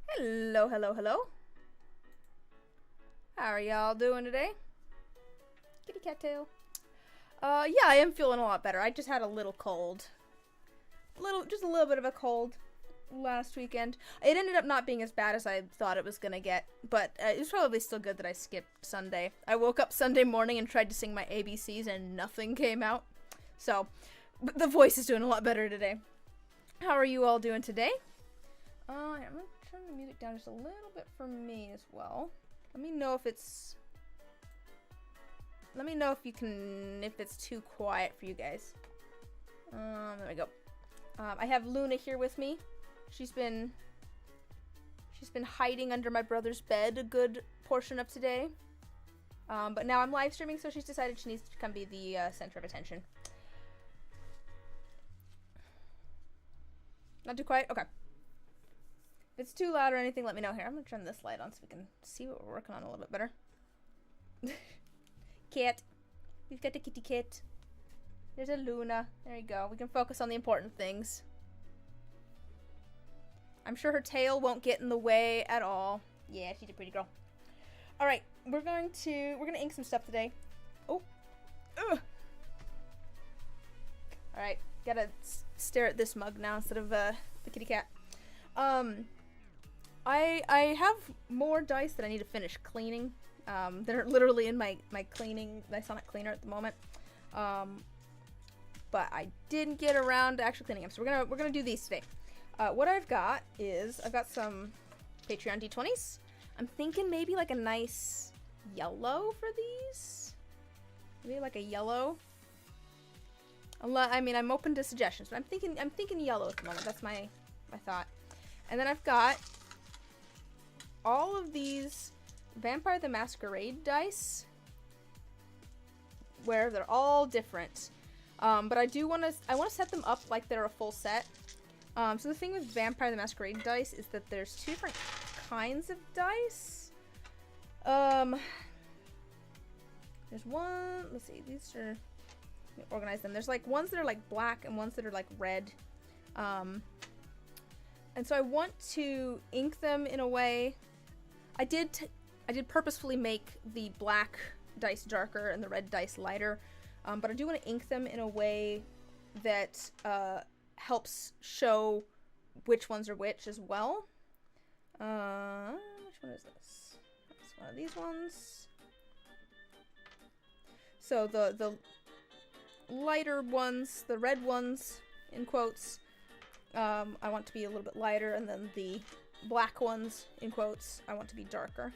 Hello, hello, hello. How are y'all doing today? Kitty cat tail. Yeah, I am feeling a lot better. I just had a little cold. Just a little bit of a cold last weekend. It ended up not being as bad as I thought it was gonna get, but it was probably still good that I skipped Sunday. I woke up Sunday morning and tried to sing my ABCs and nothing came out. So, the voice is doing a lot better today. How are you all doing today? I'm gonna turn the music down just a little bit for me as well. Let me know if it's... Let me know if it's too quiet for you guys. There we go. I have Luna here with me. She's been hiding under my brother's bed a good portion of today. But now I'm live streaming, so she's decided she needs to come be the center of attention. Not too quiet? Okay. If it's too loud or anything, let me know. Here, I'm gonna turn this light on so we can see what we're working on a little bit better. Cat. We've got a kitty cat. There's a Luna. There you go. We can focus on the important things. I'm sure her tail won't get in the way at all. Yeah, she's a pretty girl. Alright, we're gonna ink some stuff today. Oh. Ugh. Alright, gotta stare at this mug now instead of the kitty cat. I have more dice that I need to finish cleaning. They're literally in my cleaning, my sonic cleaner at the moment. But I didn't get around to actually cleaning them, so we're gonna do these today. What I've got is I've got some Patreon D20s. I'm thinking maybe like a nice yellow for these. Maybe like a yellow. I mean, I'm open to suggestions, but I'm thinking yellow at the moment. That's my thought. And then I've got all of these Vampire the Masquerade dice, where they're all different. But I want to set them up like they're a full set. So the thing with Vampire the Masquerade dice is that there's two different kinds of dice. There's one, let's see, these are, let me organize them. There's like ones that are like black and ones that are like red. And so I want to ink them in a way. I did purposefully make the black dice darker and the red dice lighter, but I do want to ink them in a way that helps show which ones are which as well. Which one is this? That's one of these ones. So the lighter ones, the red ones, in quotes, I want to be a little bit lighter, and then the black ones, in quotes, I want to be darker.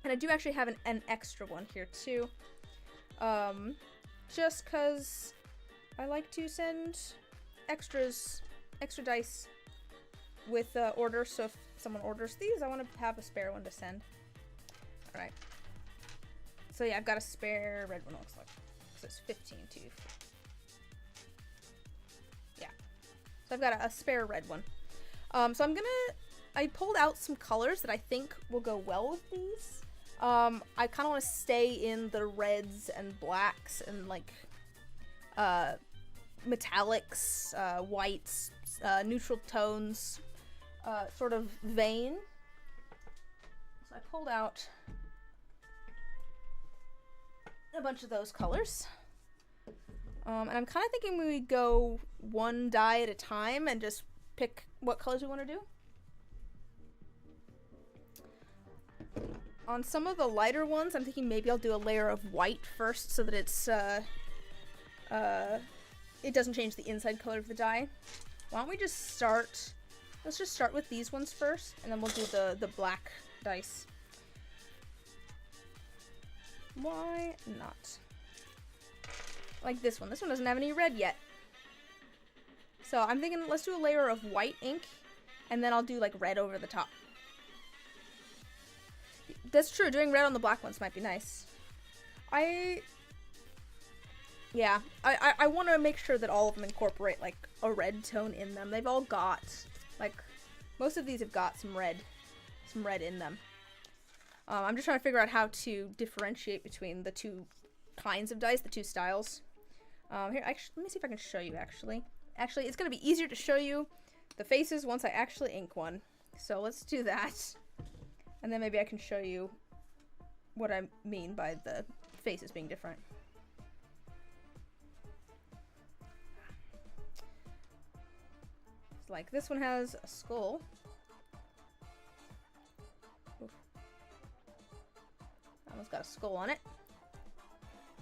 And I do actually have an extra one here too. Just because I like to send extra dice with orders, so if someone orders these, I want to have a spare one to send. Alright. So yeah, I've got a spare red one, it looks like. So it's 15 too. Yeah. So I've got a spare red one. So I pulled out some colors that I think will go well with these. I kind of want to stay in the reds and blacks and like metallics, whites, neutral tones sort of vein. So I pulled out a bunch of those colors. And I'm kind of thinking we go one die at a time and just pick what colors we want to do. On some of the lighter ones, I'm thinking maybe I'll do a layer of white first so that it's, it doesn't change the inside color of the die. Why don't we just start, let's just start with these ones first, and then we'll do the black dice. Why not? Like this one. This one doesn't have any red yet. So I'm thinking let's do a layer of white ink, and then I'll do like red over the top. That's true, doing red on the black ones might be nice. I want to make sure that all of them incorporate like a red tone in them. They've all got, like, most of these have got some red in them. I'm just trying to figure out how to differentiate between the two kinds of dice, the two styles. Here, actually, let me see if I can show you, actually. Actually, it's going to be easier to show you the faces once I actually ink one. So let's do that. And then maybe I can show you what I mean by the faces being different. It's like this one has a skull. Oof. Almost got a skull on it.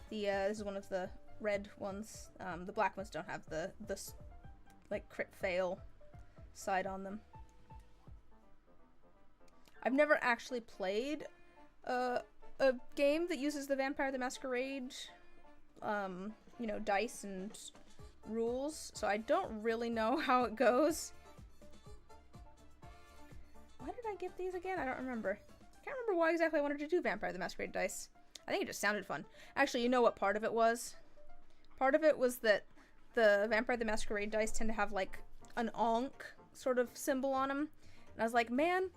This is one of the red ones. The black ones don't have the like crit fail side on them. I've never actually played a game that uses the Vampire the Masquerade, you know, dice and rules, so I don't really know how it goes. Why did I get these again? I don't remember. I can't remember why exactly I wanted to do Vampire the Masquerade dice. I think it just sounded fun. Actually, you know what part of it was? Part of it was that the Vampire the Masquerade dice tend to have like an Ankh sort of symbol on them. And I was like, man,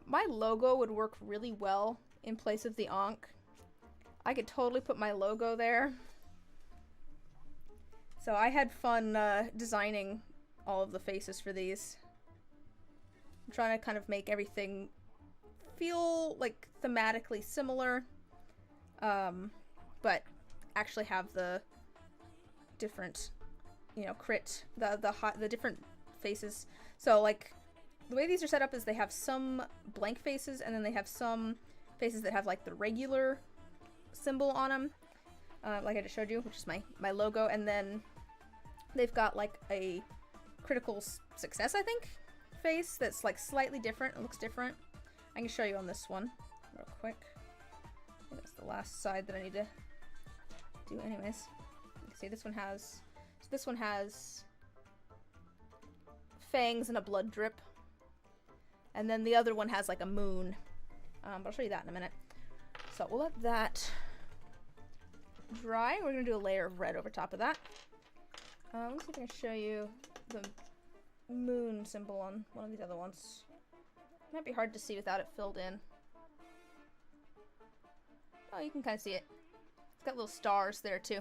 my logo would work really well in place of the Ankh. I could totally put my logo there. So I had fun designing all of the faces for these. I'm trying to kind of make everything feel like thematically similar, but actually have the different, you know, crit, the different faces. So like the way these are set up is they have some blank faces, and then they have some faces that have like the regular symbol on them, like I just showed you, which is my logo, and then they've got like a critical success, I think, face that's like slightly different. It looks different. I can show you on this one real quick. I think that's the last side that I need to do anyways. You can see this one has, so this one has fangs and a blood drip, and then the other one has like a moon, but I'll show you that in a minute. So we'll let that dry. We're gonna do a layer of red over top of that. Let's see if I can show you the moon symbol on one of these other ones. It might be hard to see without it filled in. Oh, you can kind of see it. It's got little stars there too.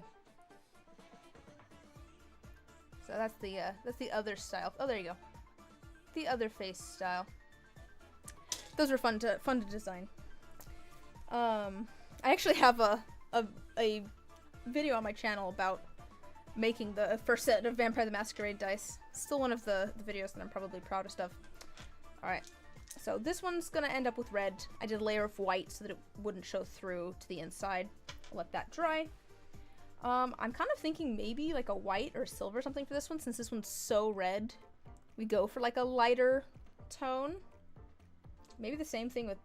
So that's the other style. Oh, there you go. The other face style. Those were fun to design. I actually have a video on my channel about making the first set of Vampire the Masquerade dice. Still one of the videos that I'm probably proudest of. Alright, so this one's gonna end up with red. I did a layer of white so that it wouldn't show through to the inside. I'll let that dry. I'm kind of thinking maybe like a white or silver or something for this one, since this one's so red. We go for like a lighter tone. Maybe the same thing with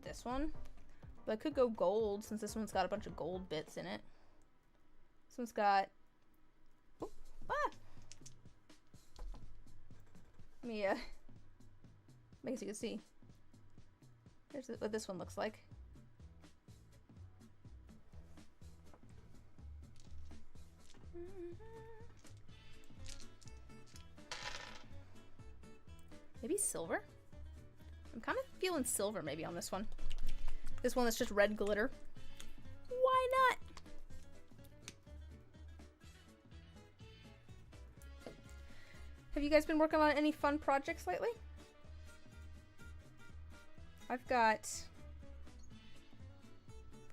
this one. But I could go gold, since this one's got a bunch of gold bits in it. This one's got... Oh, ah! Let me, make it so you can see. Here's what this one looks like. Maybe silver? I'm kind of feeling silver maybe on this one. This one that's just red glitter. Why not? Have you guys been working on any fun projects lately? I've got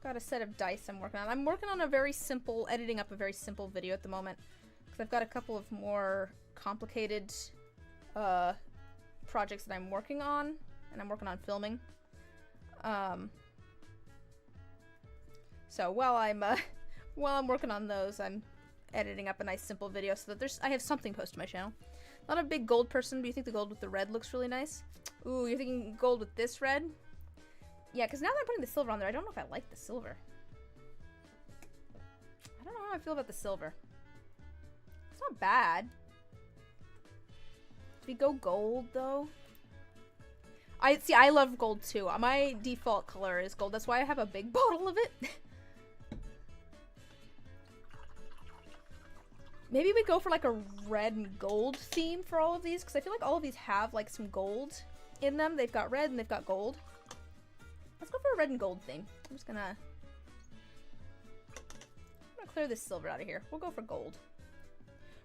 a set of dice I'm working on. I'm working on editing up a very simple video at the moment, because I've got a couple of more complicated projects that I'm working on, and I'm working on filming. So while I'm working on those, I'm editing up a nice simple video so that I have something posted to my channel. Not a big gold person, but you think the gold with the red looks really nice? Ooh, you're thinking gold with this red? Yeah, because now that I'm putting the silver on there, I don't know if I like the silver. I don't know how I feel about the silver. It's not bad. Do we go gold, though? I love gold, too. My default color is gold. That's why I have a big bottle of it. Maybe we go for like a red and gold theme for all of these, because I feel like all of these have like some gold in them. They've got red and they've got gold. Let's go for a red and gold theme. I'm gonna clear this silver out of here. We'll go for gold.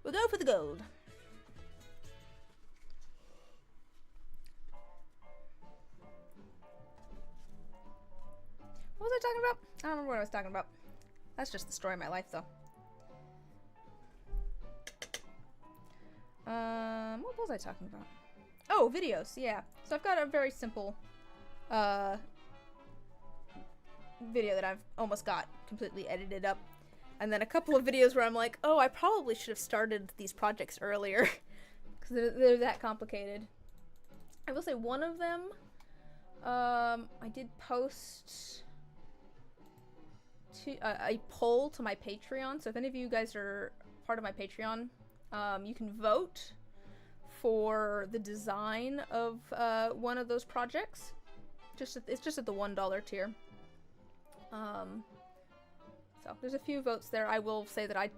We'll go for the gold. I talking about? I don't remember what I was talking about. That's just the story of my life, though. What was I talking about? Oh, videos, yeah. So I've got a very simple, video that I've almost got completely edited up. And then a couple of videos where I'm like, oh, I probably should have started these projects earlier. Because they're that complicated. I will say one of them, I did post to a poll to my Patreon. So if any of you guys are part of my Patreon, you can vote for the design of one of those projects. It's just at the $1 tier. So there's a few votes there. I will say that I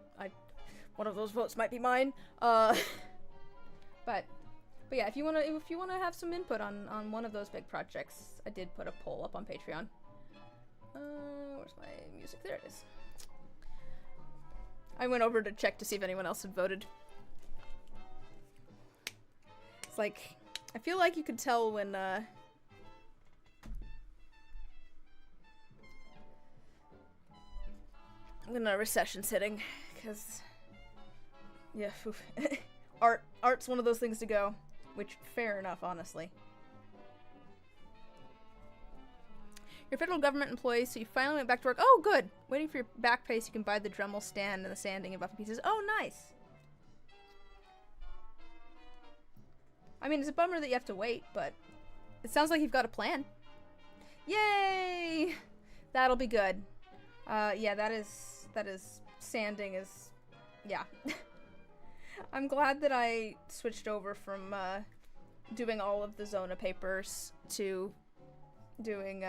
one of those votes might be mine. But yeah, if you wanna have some input on one of those big projects, I did put a poll up on Patreon. Where's my music? There it is. I went over to check to see if anyone else had voted. It's like, I feel like you could tell when a recession's hitting, because yeah, art's one of those things to go, which fair enough, honestly. You're a federal government employee, so you finally went back to work. Oh, good. Waiting for your back pay so you can buy the Dremel stand and the sanding and buffing pieces. Oh, nice. I mean, it's a bummer that you have to wait, but it sounds like you've got a plan. Yay! That'll be good. Yeah, that is sanding is, yeah. I'm glad that I switched over from doing all of the Zona papers to doing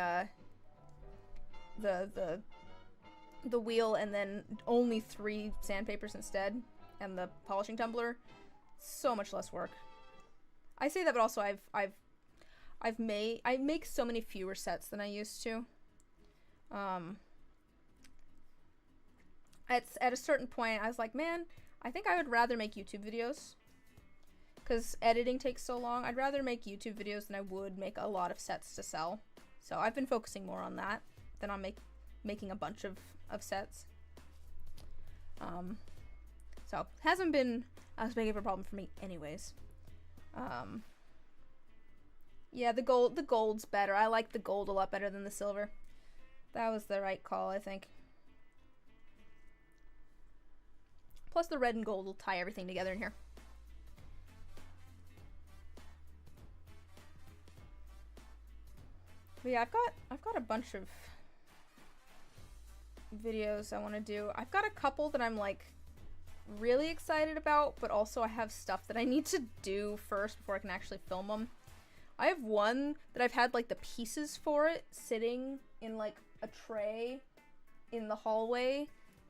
the wheel and then only 3 sandpapers instead, and the polishing tumbler. So much less work. I say that, but also I make so many fewer sets than I used to. At a certain point, I was like, man, I think I would rather make YouTube videos. Because editing takes so long. I'd rather make YouTube videos than I would make a lot of sets to sell. So I've been focusing more on that than on making a bunch of sets. So it hasn't been as big of a problem for me anyways. Yeah, the gold's better. I like the gold a lot better than the silver. That was the right call, I think. Plus the red and gold will tie everything together in here. But yeah, I've got a bunch of videos I want to do. I've got a couple that I'm like really excited about, but also I have stuff that I need to do first before I can actually film them. I have one that I've had like the pieces for it sitting in like a tray in the hallway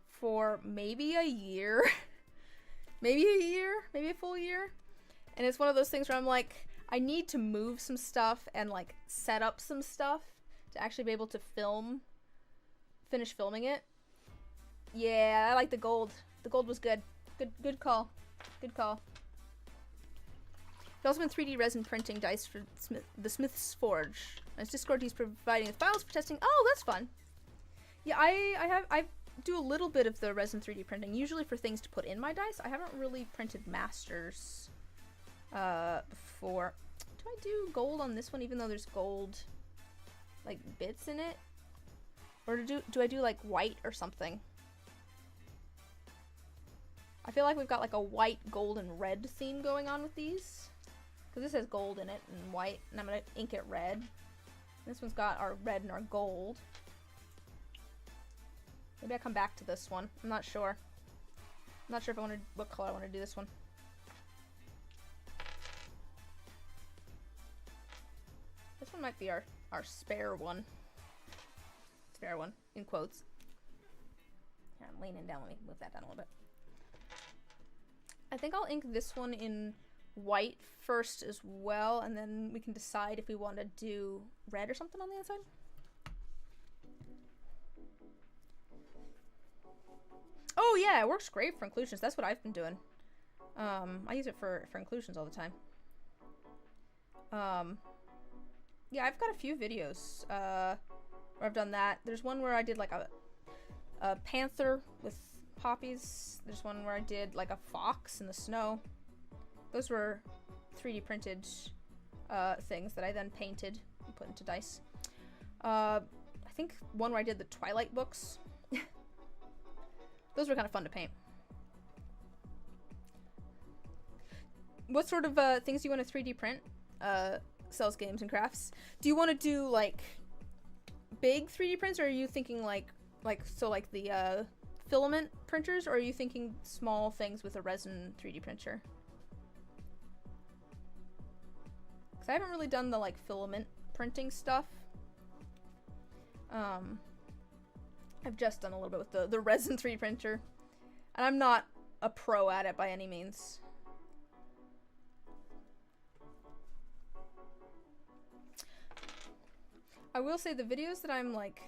for maybe a year. Maybe a full year. And it's one of those things where I'm like, I need to move some stuff and like set up some stuff to actually be able to finish filming it. Yeah, I like the gold. The gold was good. Good call. Good call. There's also been 3D resin printing dice for the Smith's Forge. As Discord, he's providing the files for testing. Oh, that's fun. Yeah, I do a little bit of the resin 3D printing, usually for things to put in my dice. I haven't really printed masters before. Do I do gold on this one, even though there's gold like bits in it? Or do I do like white or something? I feel like we've got like a white, gold, and red theme going on with these. Because this has gold in it and white, and I'm going to ink it red. This one's got our red and our gold. Maybe I come back to this one. I'm not sure. I'm not sure if I want to, what color I want to do this one. This one might be our spare one. Spare one, in quotes. Here, I'm leaning down. Let me move that down a little bit. I think I'll ink this one in white first as well, and then we can decide if we want to do red or something on the inside. Oh yeah, it works great for inclusions. That's what I've been doing. I use it for inclusions all the time. Yeah, I've got a few videos. where I've done that. There's one where I did like a panther with poppies. There's one where I did like a fox in the snow. Those were 3D printed things that I then painted and put into dice. I think one where I did the Twilight books. Those were kind of fun to paint. What sort of things do you want to 3D print? Sells games and crafts. Do you want to do like big 3D prints, or are you thinking like the filament printers, or are you thinking small things with a resin 3D printer? Because I haven't really done the like filament printing stuff. I've just done a little bit with the resin 3D printer, and I'm not a pro at it by any means. I will say the videos that I'm like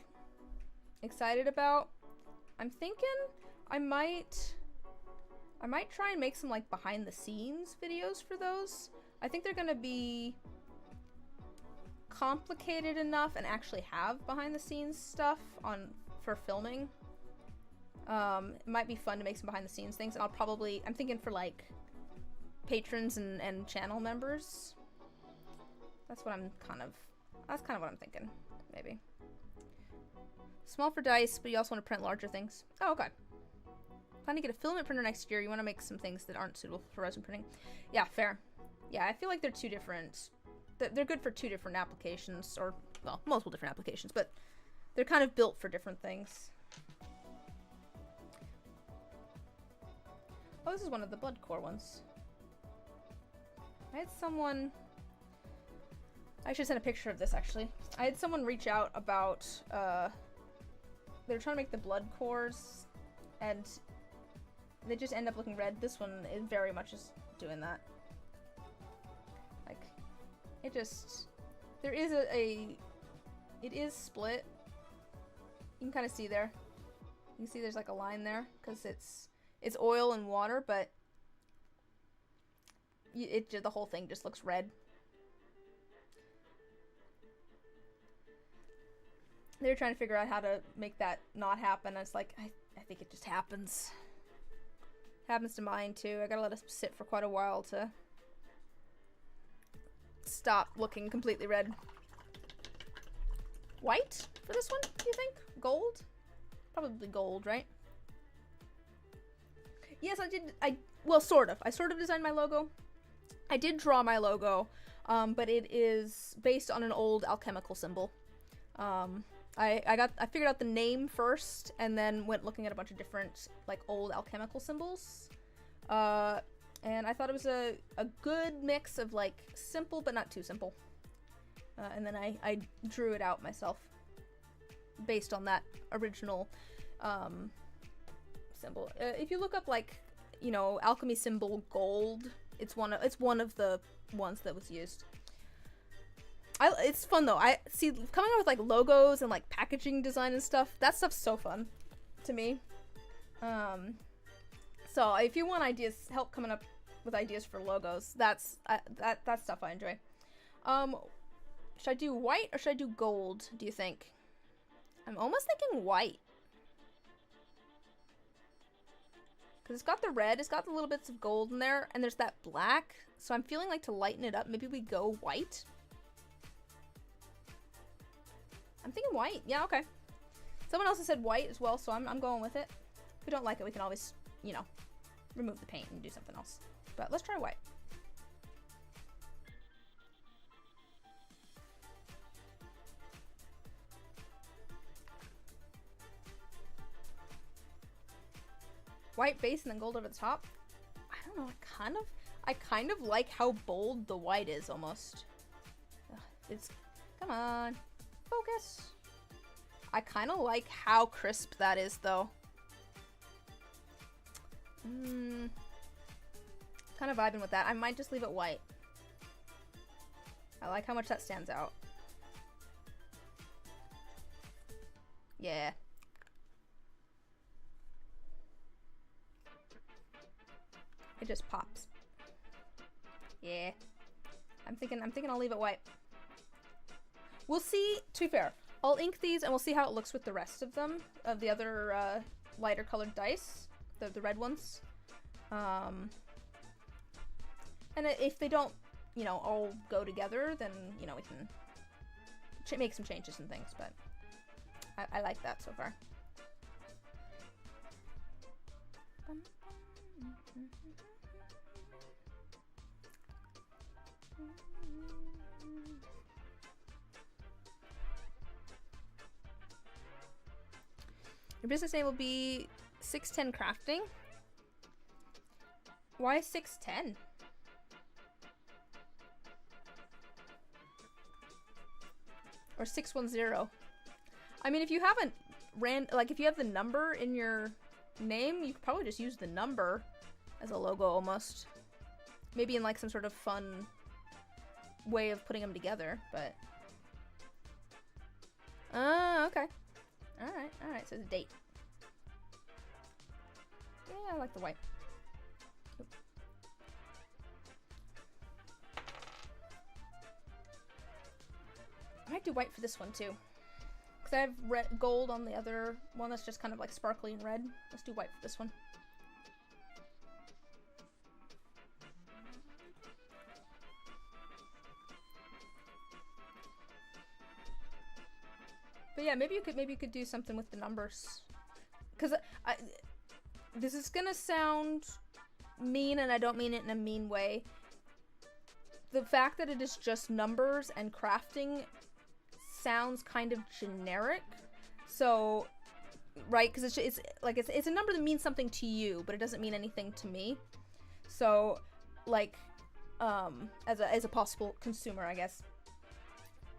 excited about, I'm thinking I might try and make some like behind the scenes videos for those. I think they're gonna be complicated enough and actually have behind the scenes stuff for filming. It might be fun to make some behind the scenes things, and I'm thinking for like patrons and channel members. That's kind of what I'm thinking, maybe. Small for dice, but you also want to print larger things. Oh, okay. Plan to get a filament printer next year. You want to make some things that aren't suitable for resin printing. Yeah, fair. Yeah, I feel like they're two different. They're good for two different applications, or, well, multiple different applications, but they're kind of built for different things. Oh, this is one of the blood core ones. I had someone... I should send a picture of this, actually. I had someone reach out about, they were trying to make the blood cores, and they just end up looking red. This one is very much just doing that. Like, it just, there is it is split. You can kind of see there. You can see there's like a line there, because it's oil and water, but the whole thing just looks red. They're trying to figure out how to make that not happen. It's like, I think it just happens. Happens to mine too. I gotta let it sit for quite a while to stop looking completely red. White for this one, do you think? Gold? Probably gold, right? Yes, I did. Well, sort of. I sort of designed my logo. I did draw my logo, but it is based on an old alchemical symbol. I figured out the name first, and then went looking at a bunch of different like old alchemical symbols, and I thought it was a good mix of like simple but not too simple, and then I drew it out myself based on that original symbol. If you look up like, you know, alchemy symbol gold, it's one of the ones that was used. It's fun though. I see coming up with like logos and like packaging design and stuff. That stuff's so fun to me. So if you want ideas, help coming up with ideas for logos, that's stuff I enjoy. Should I do white or should I do gold, do you think? I'm almost thinking white. Because it's got the red, it's got the little bits of gold in there, and there's that black. So I'm feeling like to lighten it up, maybe we go white. I'm thinking white. Yeah, okay. Someone else has said white as well, so I'm going with it. If we don't like it, we can always, you know, remove the paint and do something else. But let's try white. White base and then gold over the top. I don't know. I kind of like how bold the white is almost. Ugh, come on. Focus. I kind of like how crisp that is though. Kind of vibing with that. I might just leave it white. I like how much that stands out. Yeah. It just pops. Yeah. I'm thinking I'll leave it white. We'll see, to be fair, I'll ink these and we'll see how it looks with the rest of them, of the other lighter colored dice, the red ones. And if they don't, you know, all go together, then, you know, we can make some changes and things, but I like that so far. Your business name will be 610 Crafting. Why 610? Or 610? I mean, if you haven't if you have the number in your name, you could probably just use the number as a logo almost. Maybe in like some sort of fun way of putting them together, but... okay. Alright, so the date. Yeah, I like the white. Oop. I might do white for this one too. Because I have gold on the other one that's just kind of like sparkly and red. Let's do white for this one. But yeah, maybe you could do something with the numbers, because this is gonna sound mean, and I don't mean it in a mean way. The fact that it is just numbers and crafting sounds kind of generic. So, right? Because it's a number that means something to you, but it doesn't mean anything to me. So, like, as a possible consumer, I guess.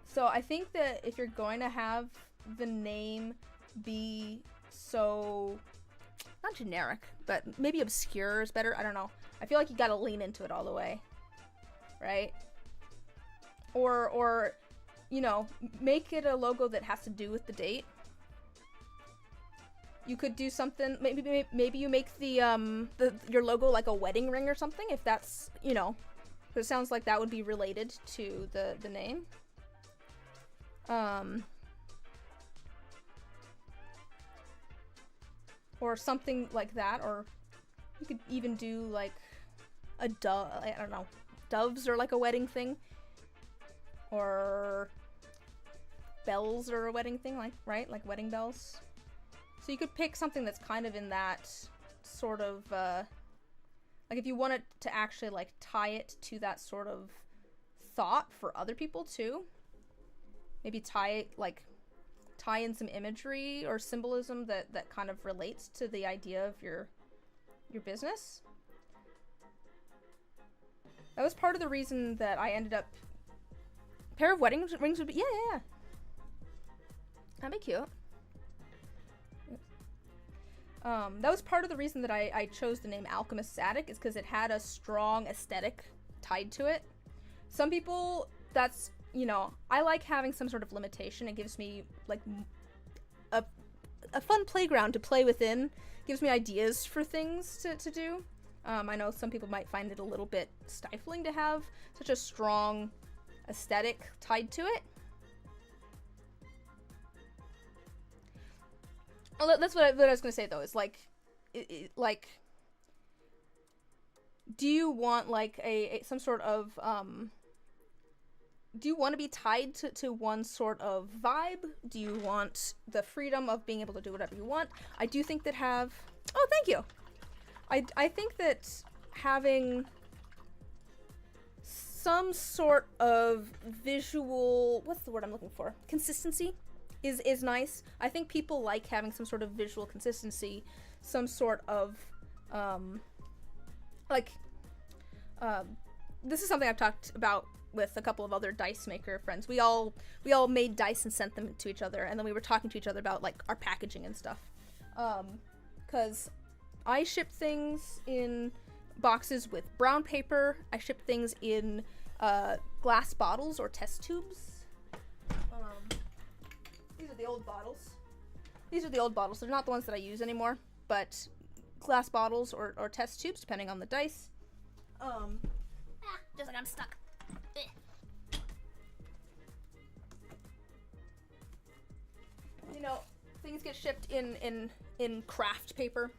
So I think that if you're going to have the name be so, not generic, but maybe obscure is better. I don't know. I feel like you gotta lean into it all the way, right? Or you know, make it a logo that has to do with the date. You could do something. Maybe you make your logo like a wedding ring or something. If that's, you know, because it sounds like that would be related to the name. Or something like that, or you could even do like a dove. I don't know, doves are like a wedding thing, or bells are a wedding thing, like, right, like wedding bells. So you could pick something that's kind of in that sort of like, if you wanted to actually like tie it to that sort of thought for other people too. Maybe tie in some imagery or symbolism that kind of relates to the idea of your business. That was part of the reason that I ended up... A pair of wedding rings would be... Yeah. That'd be cute. That was part of the reason that I chose the name Alchemist's Attic, is because it had a strong aesthetic tied to it. Some people, that's... You know, I like having some sort of limitation. It gives me, like, a fun playground to play within. Gives me ideas for things to do. I know some people might find it a little bit stifling to have such a strong aesthetic tied to it. Oh, that's what I was going to say, though, is, like, like, do you want, like, some sort of, do you want to be tied to one sort of vibe? Do you want the freedom of being able to do whatever you want? I do think that oh, thank you. I think that having some sort of visual, what's the word I'm looking for? Consistency is nice. I think people like having some sort of visual consistency, some sort of, this is something I've talked about with a couple of other dice maker friends. We all made dice and sent them to each other, and then we were talking to each other about like our packaging and stuff. Cause I ship things in boxes with brown paper. I ship things in glass bottles or test tubes. These are the old bottles. They're not the ones that I use anymore, but glass bottles or test tubes, depending on the dice. Just like I'm stuck. things get shipped in craft paper.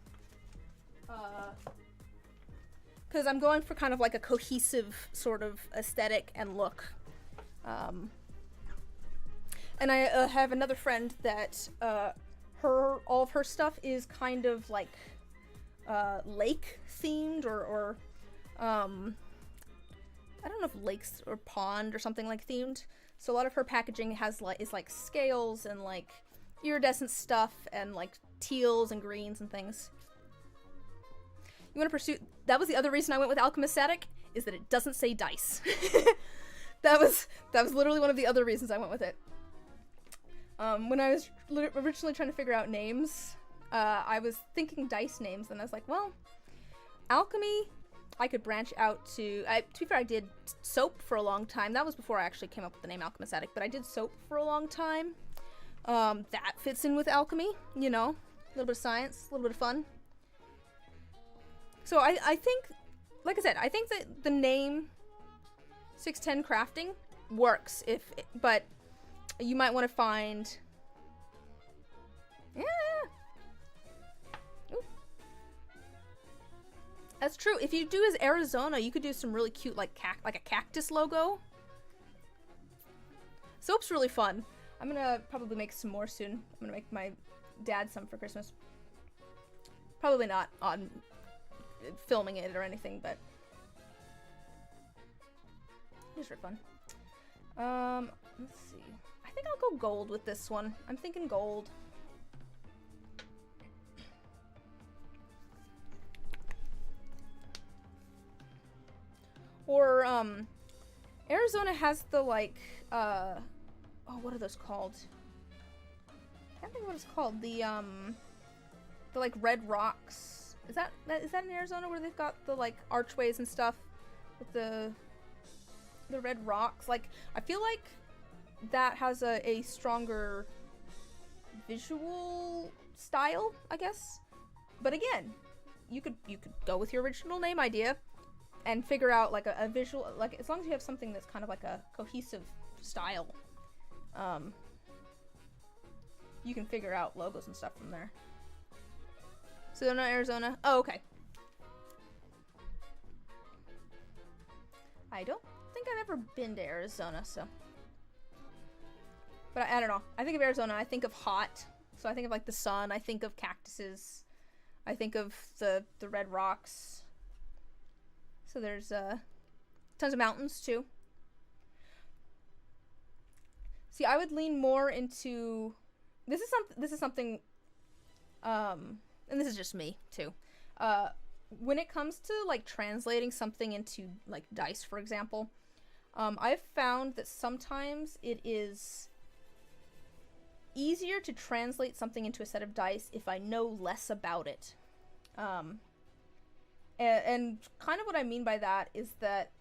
Because I'm going for kind of like a cohesive sort of aesthetic and look. And I have another friend that all of her stuff is kind of like lake themed or I don't know if lakes or pond or something like themed. So a lot of her packaging is like scales and like iridescent stuff and like teals and greens and things. You want to pursue... That was the other reason I went with Alchemist Static, is that it doesn't say dice. that was literally one of the other reasons I went with it. When I was originally trying to figure out names, I was thinking dice names, and I was like, well, alchemy, I could branch out to... to be fair, I did soap for a long time. That was before I actually came up with the name Alchemist Static, but I did soap for a long time. That fits in with alchemy, you know? A little bit of science, a little bit of fun. So I think, like I said, I think that the name 610 Crafting works, but you might want to find... Yeah. Ooh. That's true. If you do as Arizona, you could do some really cute, like a cactus logo. Soap's really fun. I'm gonna probably make some more soon. I'm gonna make my dad some for Christmas. Probably not on filming it or anything, but just for fun. Let's see. I think I'll go gold with this one. I'm thinking gold. Or Arizona has the like oh, what are those called? I can't think of what it's called. The like red rocks. Is that in Arizona where they've got the like archways and stuff with the red rocks? Like, I feel like that has a stronger visual style, I guess. But again, you could go with your original name idea and figure out like a visual, like as long as you have something that's kind of like a cohesive style, you can figure out logos and stuff from there. So not Arizona. Oh, okay. I don't think I've ever been to Arizona, so. But I don't know. I think of Arizona, I think of hot. So I think of like the sun, I think of cactuses. I think of the red rocks. So there's tons of mountains too. See, I would lean more into this is something and this is just me too. When it comes to like translating something into like dice, for example, I've found that sometimes it is easier to translate something into a set of dice if I know less about it. And kind of what I mean by that is that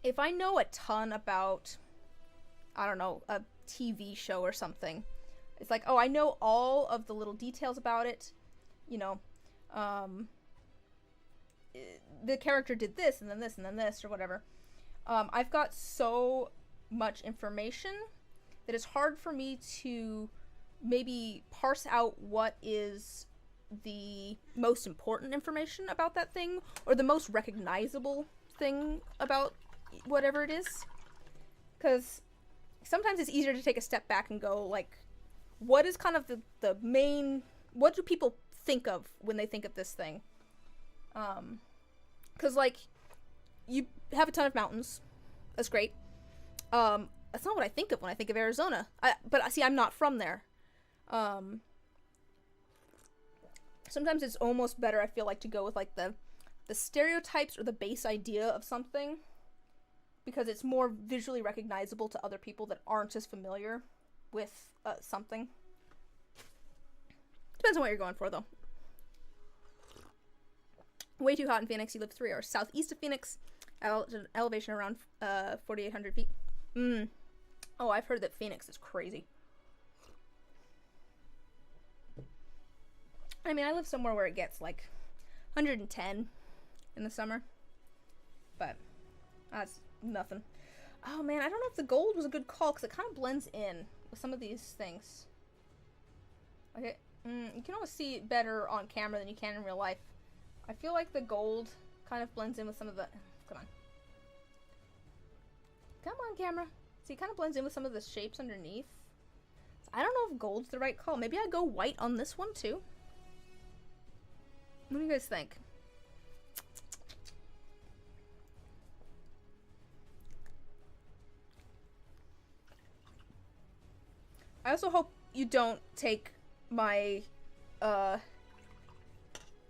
if I know a ton about, I don't know, a TV show or something, it's like, oh, I know all of the little details about it. You know, the character did this, and then this, and then this, or whatever. I've got so much information that it's hard for me to maybe parse out what is the most important information about that thing, or the most recognizable thing about whatever it is. Because sometimes it's easier to take a step back and go, like, what is kind of the main... What do people think of when they think of this thing? Because, like, you have a ton of mountains. That's great. That's not what I think of when I think of Arizona. But see, I'm not from there. Sometimes it's almost better, I feel like, to go with, like, the stereotypes or the base idea of something, because it's more visually recognizable to other people that aren't as familiar with something. Depends on what you're going for, though. Way too hot in Phoenix. You live 3 hours southeast of Phoenix, elevation around 4,800 feet. Oh, I've heard that Phoenix is crazy. I mean, I live somewhere where it gets like 110 in the summer, but that's nothing. Oh man, I don't know if the gold was a good call because it kind of blends in with some of these things. Okay, you can almost see it better on camera than you can in real life. I feel like the gold kind of blends in with some of the... Come on. Come on, camera. See, it kind of blends in with some of the shapes underneath. So I don't know if gold's the right call. Maybe I go white on this one, too. What do you guys think? I also hope you don't take my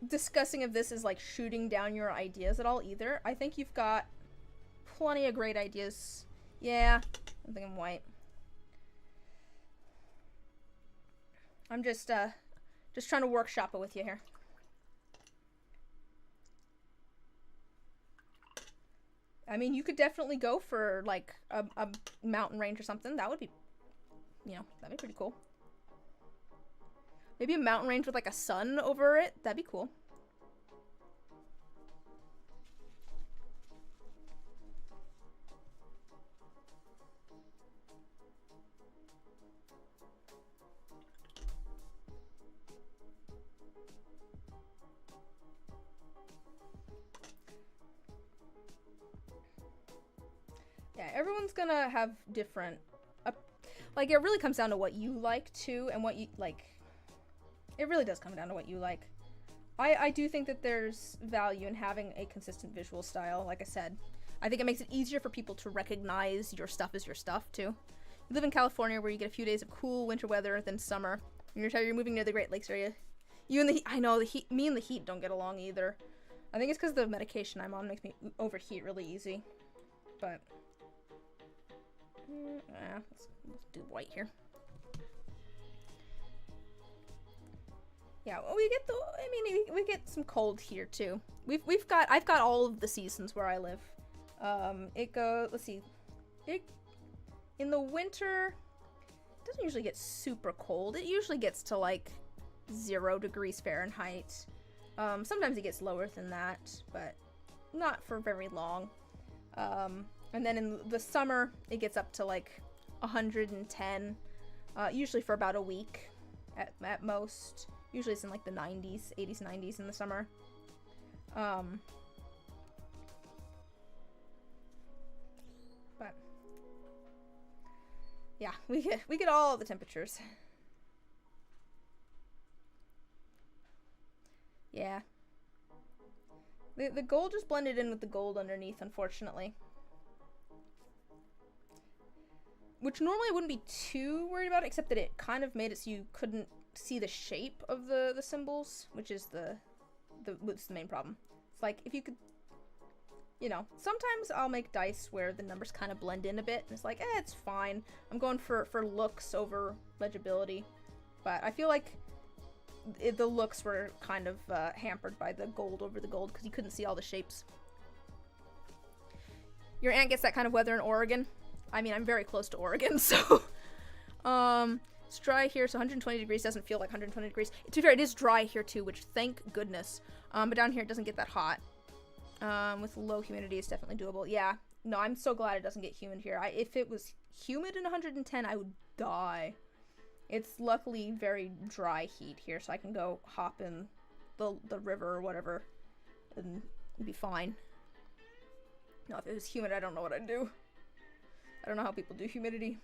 discussing of this as like shooting down your ideas at all either. I think you've got plenty of great ideas. Yeah, I'm thinking white. I'm just trying to workshop it with you here. I mean, you could definitely go for like a mountain range or something. That would be, you know, that'd be pretty cool. Maybe a mountain range with like a sun over it. That'd be cool. Yeah, everyone's gonna have different, like, it really comes down to what you like too, and what you like. It really does come down to what you like. I do think that there's value in having a consistent visual style. Like I said, I think it makes it easier for people to recognize your stuff as your stuff too. You live in California, where you get a few days of cool winter weather, then summer, and you're moving near the Great Lakes area. You and the heat, I know the heat. Me and the heat don't get along either. I think it's because the medication I'm on makes me overheat really easy. But yeah, let's do white here. Yeah, well, we get the. I mean, we get some cold here too. I've got all of the seasons where I live. It goes. Let's see. In the winter, it doesn't usually get super cold. It usually gets to like 0 degrees Fahrenheit. Sometimes it gets lower than that, but not for very long. And then in the summer, it gets up to like 110, usually for about a week at most. Usually it's in like the 90s, 80s, 90s in the summer. But yeah, we get all the temperatures. Yeah. The gold just blended in with the gold underneath, unfortunately. Which normally I wouldn't be too worried about, except that it kind of made it so you couldn't see the shape of the symbols, which is the main problem. It's like, if you could, you know, sometimes I'll make dice where the numbers kind of blend in a bit, and it's like, it's fine. I'm going for looks over legibility. But I feel like the looks were kind of hampered by the gold over the gold, because you couldn't see all the shapes. Your aunt gets that kind of weather in Oregon. I mean, I'm very close to Oregon, so it's dry here, so 120 degrees doesn't feel like 120 degrees. To be fair, it is dry here too, which thank goodness. But down here it doesn't get that hot. With low humidity, it's definitely doable. Yeah, no, I'm so glad it doesn't get humid here. If it was humid in 110, I would die. It's luckily very dry heat here, so I can go hop in the river or whatever and be fine. No, if it was humid, I don't know what I'd do. I don't know how people do humidity.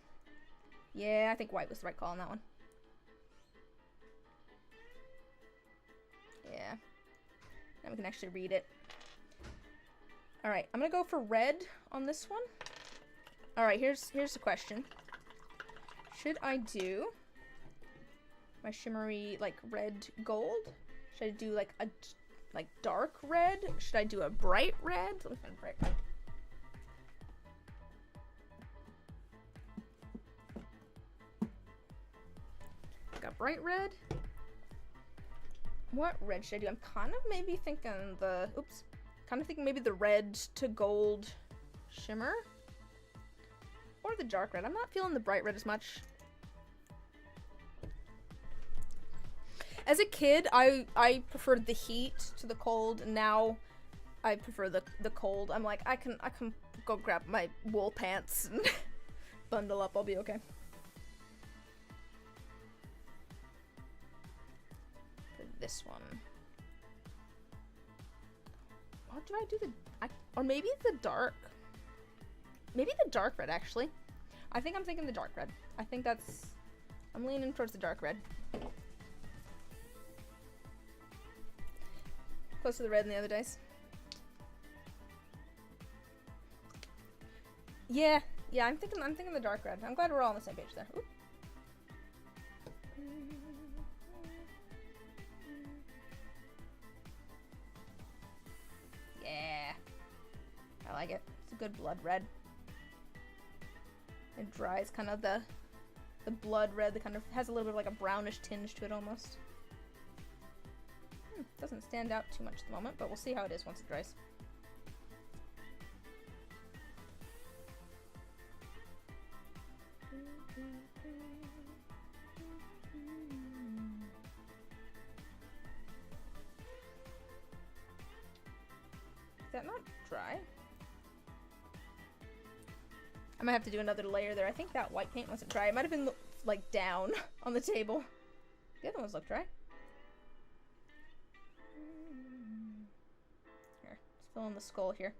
Yeah, I think white was the right call on that one. Yeah. Now we can actually read it. Alright, I'm gonna go for red on this one. Alright, here's the question. Should I do my shimmery, like, red gold? Should I do, like, a dark red? Should I do a bright red? Let me find bright red. Got bright red. What red should I do? I'm kind of maybe thinking maybe the red to gold shimmer. Or the dark red. I'm not feeling the bright red as much. As a kid, I preferred the heat to the cold, and now I prefer the cold. I'm like, I can go grab my wool pants and bundle up, I'll be okay. this one? Or do I do the... or maybe the dark... Maybe the dark red, actually. I think I'm thinking the dark red. I think that's... I'm leaning towards the dark red. Close to the red in the other dice. Yeah, I'm thinking the dark red. I'm glad we're all on the same page there. Oop. Yeah. I like it. It's a good blood red. It dries kind of the blood red that kind of has a little bit of like a brownish tinge to it almost. Doesn't stand out too much at the moment, but we'll see how it is once it dries. Is that not dry? I might have to do another layer there. I think that white paint wasn't dry. It might have been like down on the table. The other ones look dry. Here, let's fill in the skull here.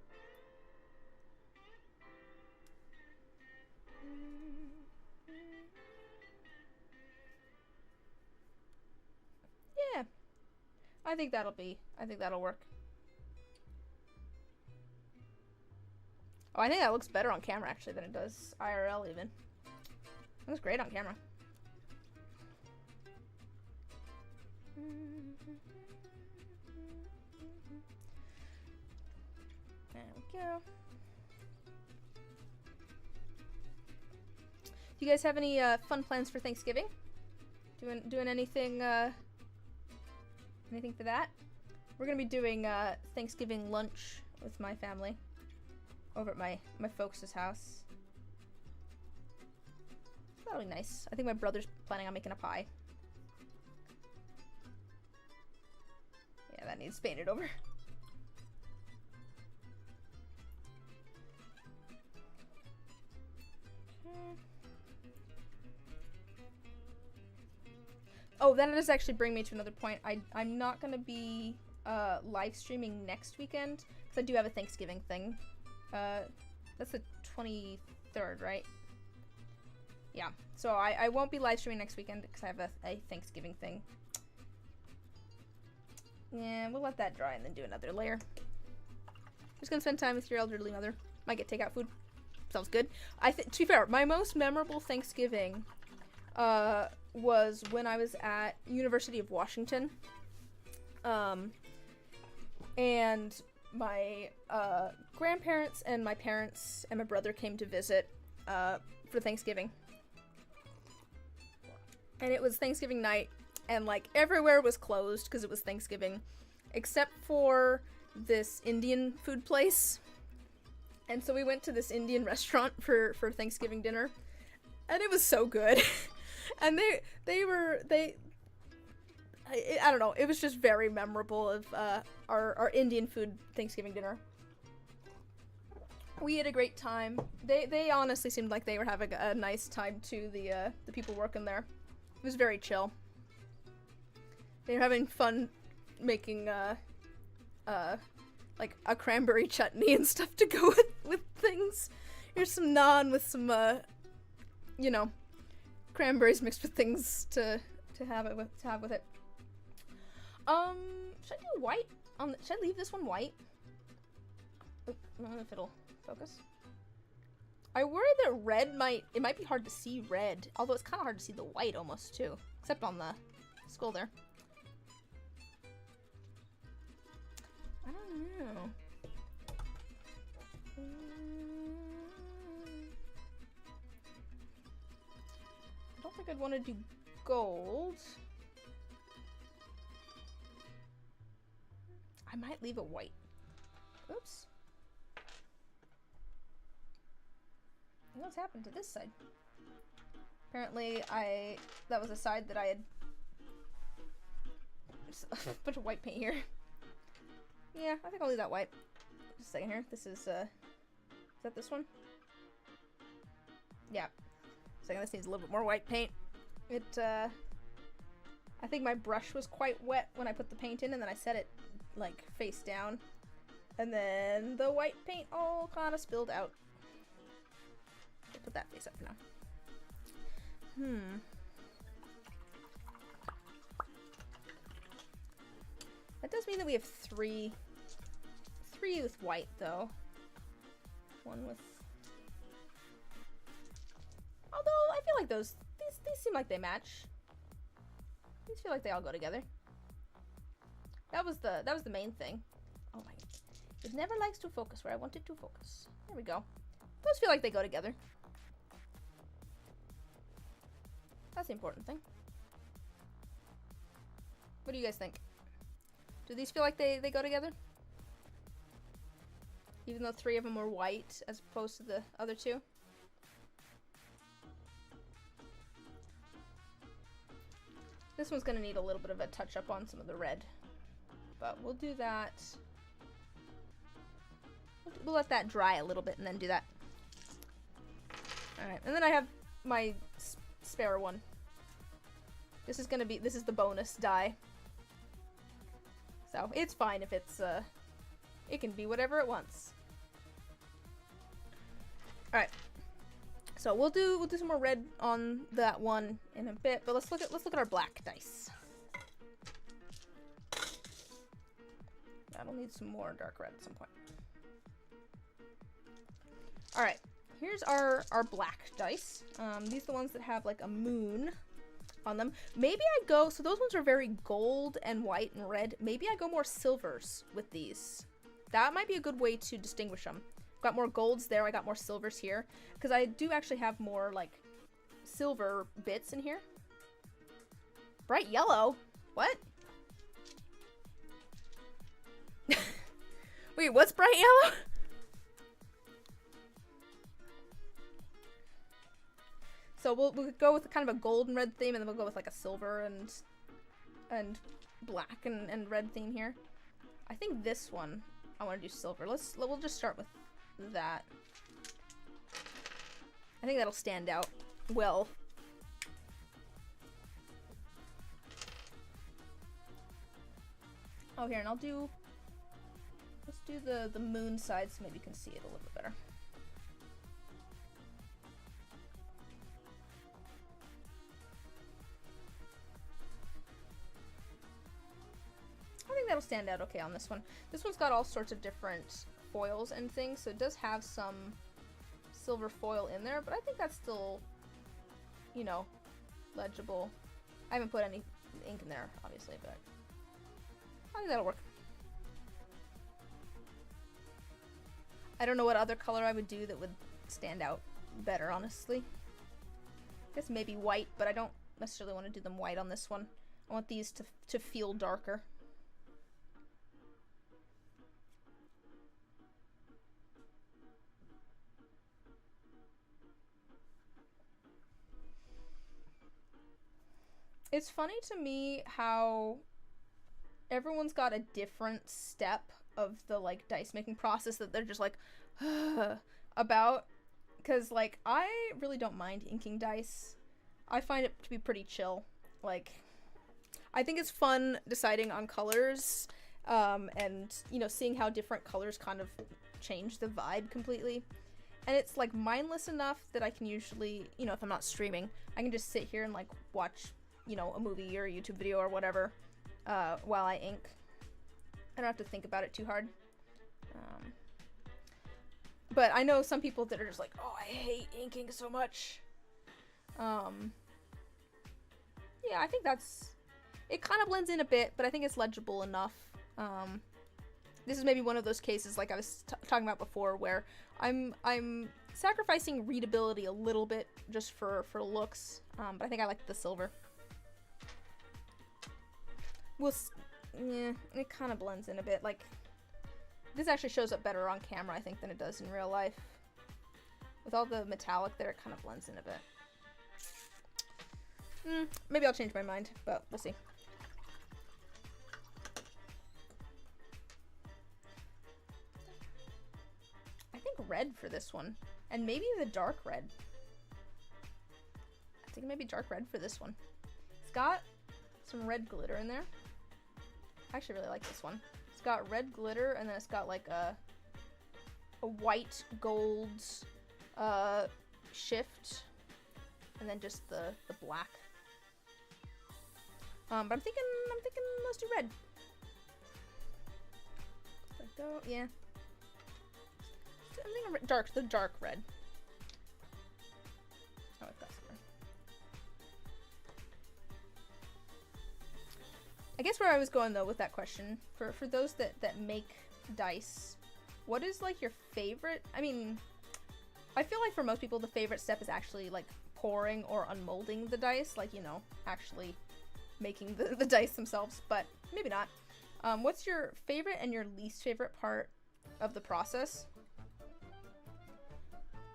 Yeah. I think that'll work. Oh, I think that looks better on camera actually than it does IRL even. It looks great on camera. There we go. Do you guys have any fun plans for Thanksgiving? Doing anything anything for that? We're gonna be doing Thanksgiving lunch with my family over at my folks' house. That'll be nice. I think my brother's planning on making a pie. Yeah, that needs painted over. Oh, that does actually bring me to another point. I'm not gonna be live streaming next weekend because I do have a Thanksgiving thing. That's the 23rd, right? Yeah, so I won't be live streaming next weekend because I have a Thanksgiving thing. Yeah, we'll let that dry and then do another layer. Just gonna spend time with your elderly mother. Might get takeout food. Sounds good. To be fair, my most memorable Thanksgiving was when I was at University of Washington. And my grandparents and my parents and my brother came to visit for Thanksgiving. And it was Thanksgiving night, and like everywhere was closed because it was Thanksgiving, except for this Indian food place. And so we went to this Indian restaurant for Thanksgiving dinner, and it was so good. And I don't know, it was just very memorable of our Indian food Thanksgiving dinner. We had a great time. They honestly seemed like they were having a nice time too, the people working there. It was very chill. They were having fun making like a cranberry chutney and stuff to go with things. Here's some naan with some you know, cranberries mixed with things to have with it. Should I do white on should I leave this one white? Oh, I don't know if it'll focus. I worry that red might be hard to see red, although it's kind of hard to see the white almost too, except on the skull there. I don't know. I don't think I'd want to do gold. I might leave it white. Oops. What's happened to this side? Apparently that was a side that I had just a bunch of white paint here. Yeah, I think I'll leave that white. Just a second here. This is that this one? Yeah. Second, this needs a little bit more white paint. I I think my brush was quite wet when I put the paint in, and then I set it like face down. And then the white paint all kind of spilled out. I'll put that face up for now. That does mean that we have three with white though. One with... Although I feel like these seem like they match. These feel like they all go together. That was the main thing. Oh my, it never likes to focus where I want it to focus. There we go. Those feel like they go together. That's the important thing. What do you guys think? Do these feel like they go together? Even though 3 of them were white as opposed to the other 2? This one's gonna need a little bit of a touch up on some of the red. But we'll do that. We'll let that dry a little bit and then do that. Alright, and then I have my spare one. This is the bonus die. So, it's fine if it's, it can be whatever it wants. Alright. So we'll do some more red on that one in a bit, but let's look at our black dice. That'll need some more dark red at some point. Alright, here's our black dice. These are the ones that have like a moon on them. Maybe I go, so those ones are very gold and white and red. Maybe I go more silvers with these. That might be a good way to distinguish them. Got more golds there, I got more silvers here. Because I do actually have more, like, silver bits in here. Bright yellow? What? Wait, what's bright yellow? So we'll go with kind of a gold and red theme, and then we'll go with, like, a silver and black and red theme here. I think this one, I want to do silver. We'll just start with that. I think that'll stand out well. Oh, here, and let's do the moon side so maybe you can see it a little bit better. I think that'll stand out okay on this one. This one's got all sorts of different foils and things, so it does have some silver foil in there, but I think that's still, you know, legible. I haven't put any ink in there, obviously, but I think that'll work. I don't know what other color I would do that would stand out better, honestly. I guess maybe white, but I don't necessarily want to do them white on this one. I want these to feel darker. It's funny to me how everyone's got a different step of the, like, dice making process that they're just like, about. Because, like, I really don't mind inking dice. I find it to be pretty chill. Like, I think it's fun deciding on colors, and, you know, seeing how different colors kind of change the vibe completely. And it's, like, mindless enough that I can usually, you know, if I'm not streaming, I can just sit here and, like, watch, you know, a movie or a YouTube video or whatever, while I ink. I don't have to think about it too hard. But I know some people that are just like, oh, I hate inking so much. Yeah, I think it kind of blends in a bit, but I think it's legible enough. This is maybe one of those cases, like I was talking about before, where I'm sacrificing readability a little bit just for looks, but I think I like the silver. Yeah, it kind of blends in a bit. Like, this actually shows up better on camera, I think, than it does in real life. With all the metallic there, it kind of blends in a bit. Maybe I'll change my mind, but we'll see. I think red for this one. And maybe the dark red. I think maybe dark red for this one. It's got some red glitter in there. I actually really like this one. It's got red glitter, and then it's got like a white gold shift, and then just the black. But I'm thinking let's do red. Yeah. I'm thinking the dark red. Oh, I've got some red. I guess where I was going though with that question, for those that make dice, what is like your favorite? I mean, I feel like for most people the favorite step is actually like pouring or unmolding the dice, like, you know, actually making the dice themselves, but maybe not. What's your favorite and your least favorite part of the process?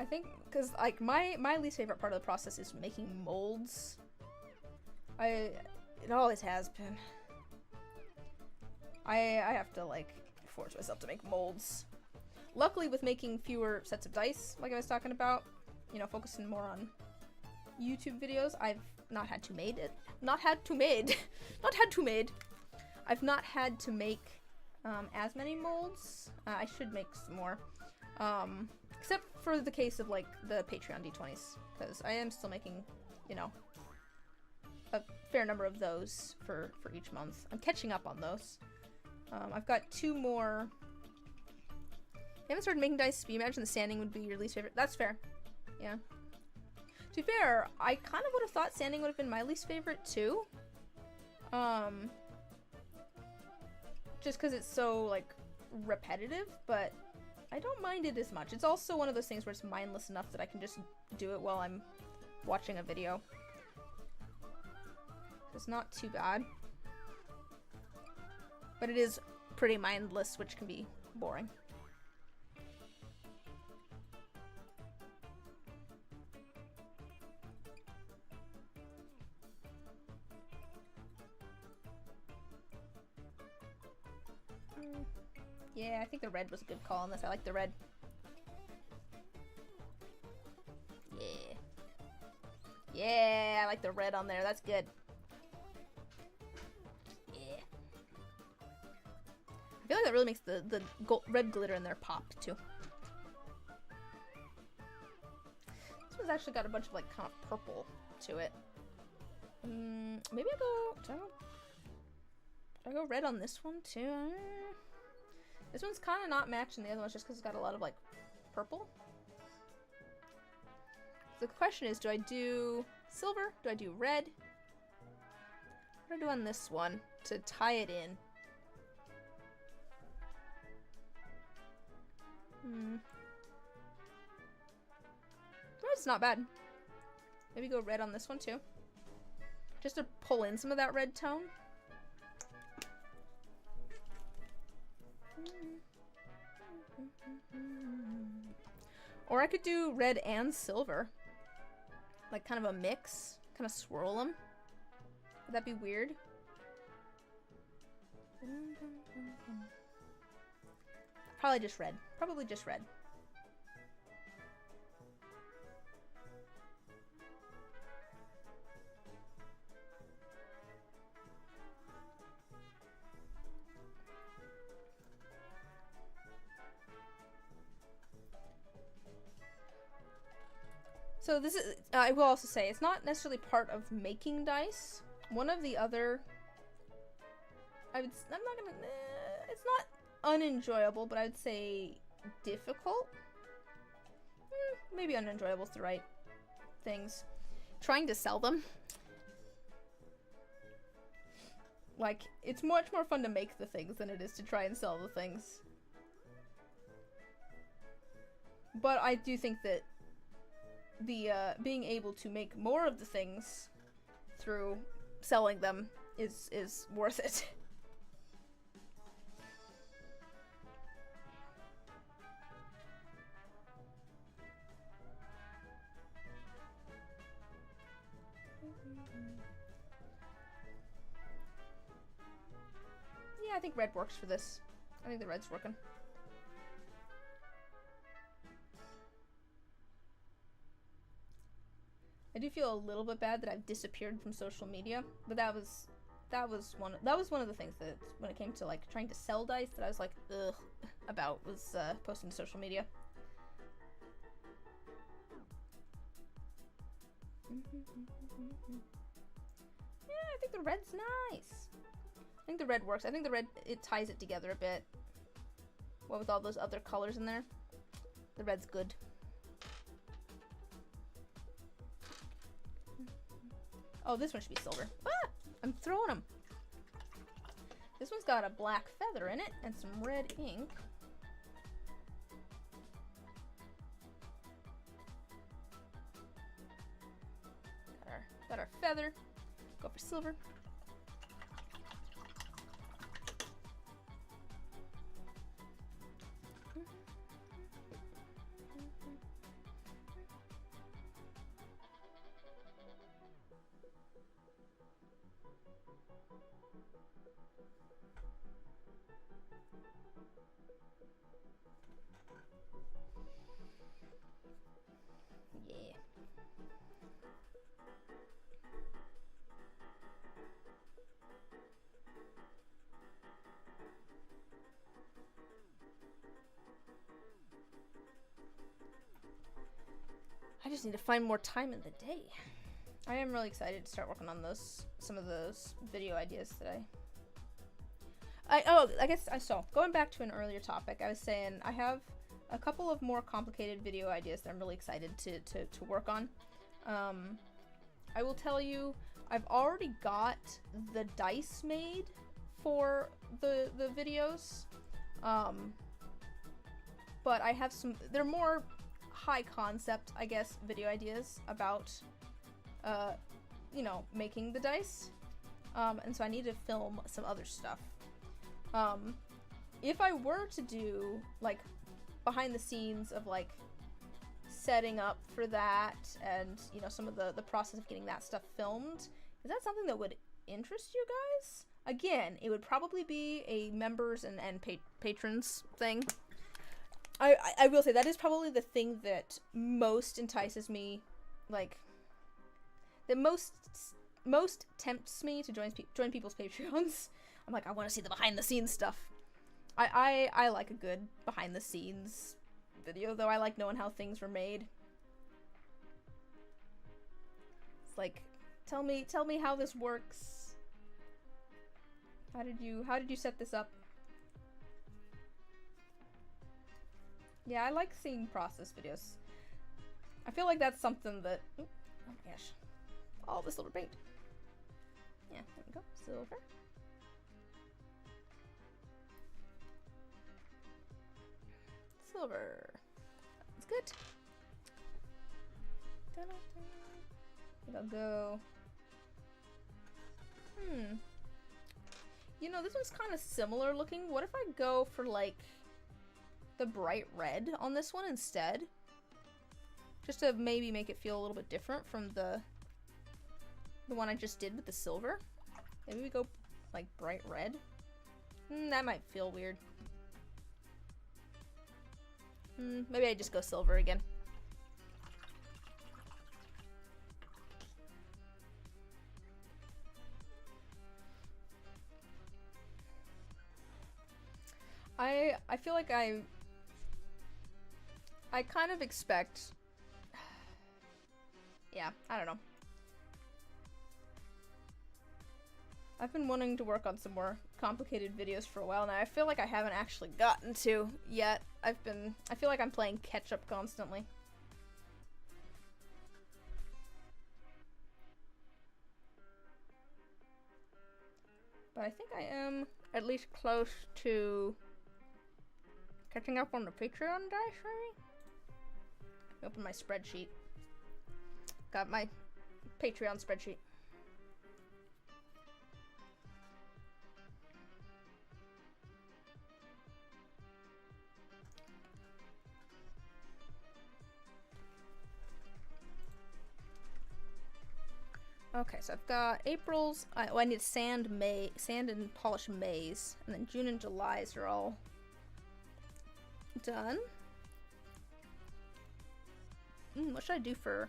I think, because like my least favorite part of the process is making molds. It always has been. I have to like force myself to make molds. Luckily, with making fewer sets of dice, like I was talking about, you know, focusing more on YouTube videos, I've not had to make I've not had to make as many molds. I should make some more. Except for the case of like the Patreon D20s, because I am still making, you know, a fair number of those for each month. I'm catching up on those. I've got 2 more. You haven't started making dice, but you imagine the sanding would be your least favorite. That's fair. Yeah. To be fair, I kind of would have thought sanding would have been my least favorite too. Just because it's so like repetitive, but I don't mind it as much. It's also one of those things where it's mindless enough that I can just do it while I'm watching a video. It's not too bad. But it is pretty mindless, which can be boring. Yeah, I think the red was a good call on this. I like the red. Yeah. Yeah, I like the red on there. That's good. Yeah. I feel like that really makes the red glitter in there pop, too. This one's actually got a bunch of, like, kind of purple to it. Maybe do I go red on this one, too? This one's kind of not matching the other ones just because it's got a lot of, like, purple. The question is, do I do silver? Do I do red? What do I do on this one to tie it in? It's not bad. Maybe go red on this one, too. Just to pull in some of that red tone. Or I could do red and silver. Like kind of a mix. Kind of swirl them. Would that be weird? Probably just red. Probably just red. So this is, I will also say, it's not necessarily part of making dice. One of the other, I'm not gonna, it's not unenjoyable, but I would say difficult. Maybe unenjoyable is the right things. Trying to sell them. Like, it's much more fun to make the things than it is to try and sell the things. But I do think that the being able to make more of the things through selling them is worth it. Yeah, I think red works for this. I think the red's working. I do feel a little bit bad that I've disappeared from social media, but that was that was one of the things that when it came to like trying to sell dice that I was like ugh about was posting to social media. Yeah, I think the red's nice. I think the red works. I think the red, it ties it together a bit. What with all those other colors in there, the red's good. Oh, this one should be silver. Ah! I'm throwing them. This one's got a black feather in it and some red ink. Got our feather. Go for silver. I just need to find more time in the day. I am really excited to start working on some of those video ideas that I guess I saw. Going back to an earlier topic, I was saying I have a couple of more complicated video ideas that I'm really excited to work on. I will tell you, I've already got the dice made for the videos, but I have some, they're more high concept, I guess, video ideas about, you know, making the dice, and so I need to film some other stuff. If I were to do, like, behind the scenes of, like, setting up for that and, you know, some of the process of getting that stuff filmed, is that something that would interest you guys? Again, it would probably be a members and patrons thing. I will say that is probably the thing that most entices me, like, that most tempts me to join people's Patreons. I'm like, I want to see the behind the scenes stuff. I like a good behind the scenes video, though. I like knowing how things were made. It's like, tell me how this works. How did you set this up? Yeah, I like seeing process videos. I feel like that's something that, oh my gosh, all this silver paint. Yeah, there we go, silver. Silver. That's good. I think I'll go. You know, this one's kind of similar looking. What if I go for, like, the bright red on this one instead? Just to maybe make it feel a little bit different from the one I just did with the silver. Maybe we go, like, bright red. That might feel weird. Maybe I just go silver again. I feel like I kind of expect, yeah, I don't know. I've been wanting to work on some more complicated videos for a while now. I feel like I haven't actually gotten to yet. I feel like I'm playing catch up constantly. But I think I am at least close to catching up on the Patreon dice, maybe? Open my spreadsheet. Got my Patreon spreadsheet. Okay, so I've got April's. I need sand and polish May's, and then June and July's are all done. What should I do for?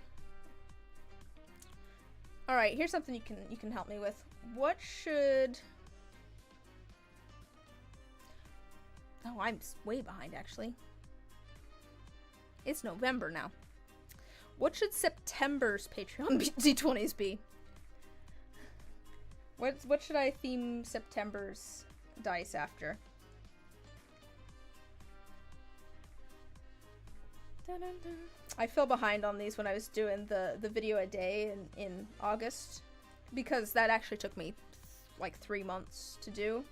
All right, here's something you can help me with. What should... Oh, I'm way behind, actually. It's November now. What should September's Patreon Z20s be? What should I theme September's dice after? Dun, dun, dun. I fell behind on these when I was doing the video a day in August, because that actually took me like 3 months to do.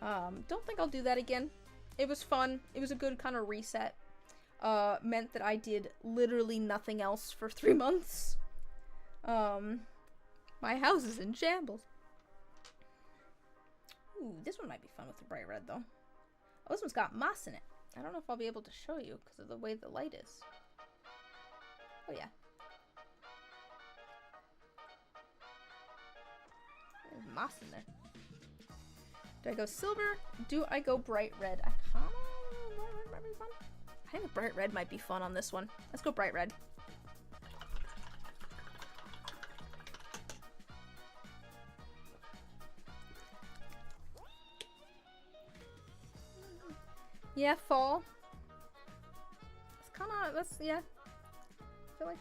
Don't think I'll do that again. It was fun. It was a good kind of reset. Meant that I did literally nothing else for 3 months. My house is in shambles. Ooh, this one might be fun with the bright red, though. Oh, this one's got moss in it. I don't know if I'll be able to show you because of the way the light is. Oh, yeah. There's moss in there. Do I go silver? Do I go bright red? I kind of... Bright red might be fun. I think bright red might be fun on this one. Let's go bright red. Yeah, fall. It's kind of, that's, yeah. I feel like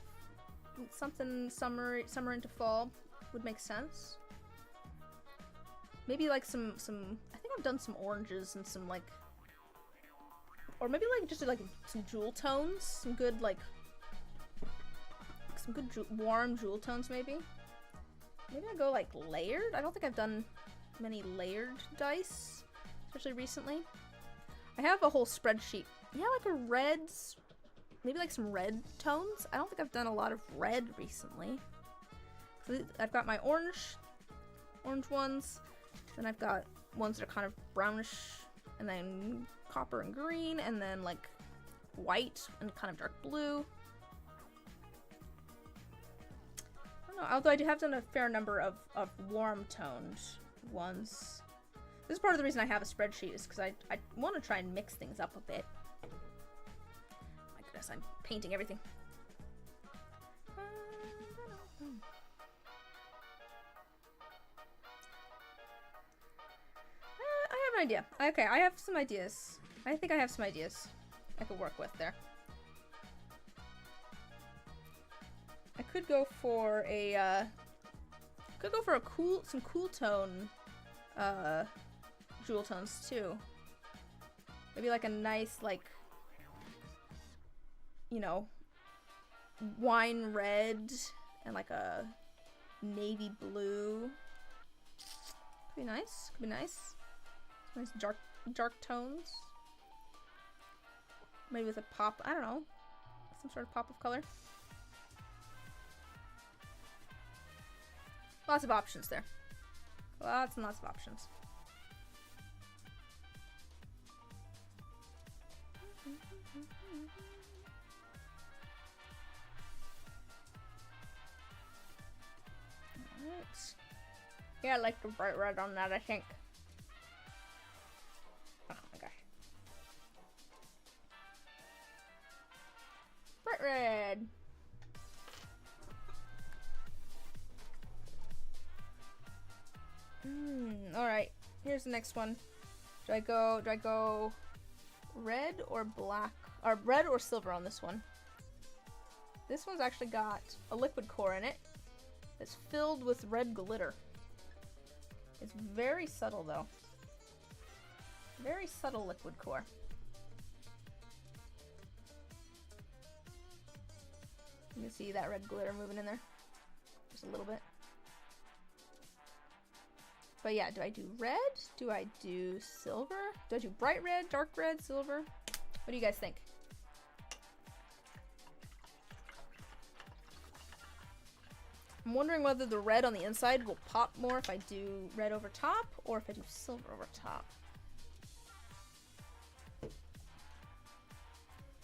something summer into fall would make sense. Maybe like some, I think I've done some oranges and some like, or maybe like just like some jewel tones, some good like, some good warm jewel tones maybe. Maybe I go like layered. I don't think I've done many layered dice, especially recently. I have a whole spreadsheet. Yeah, like a reds, maybe like some red tones. I don't think I've done a lot of red recently. So I've got my orange ones. Then I've got ones that are kind of brownish, and then copper and green, and then like white and kind of dark blue. I don't know, although I have done a fair number of warm toned ones. This is part of the reason I have a spreadsheet, is because I want to try and mix things up a bit. My goodness, I'm painting everything. I have an idea. Okay, I have some ideas. I think I have some ideas I could work with there. I could go for a some cool tone jewel tones too. Maybe like a nice, like, you know, wine red and like a navy blue. Could be nice. Could be nice. Nice dark tones. Maybe with a pop, I don't know, some sort of pop of color. Lots of options there. Lots and lots of options. Alright. Yeah, I like the bright red on that, I think. Oh my gosh. Bright red. Alright. Here's the next one. Do I go red or black? Or red or silver on this one? This one's actually got a liquid core in it that's filled with red glitter. It's very subtle though. Very subtle liquid core. You can see that red glitter moving in there. Just a little bit. But yeah, do I do red? Do I do silver? Do I do bright red, dark red, silver? What do you guys think? I'm wondering whether the red on the inside will pop more if I do red over top or if I do silver over top.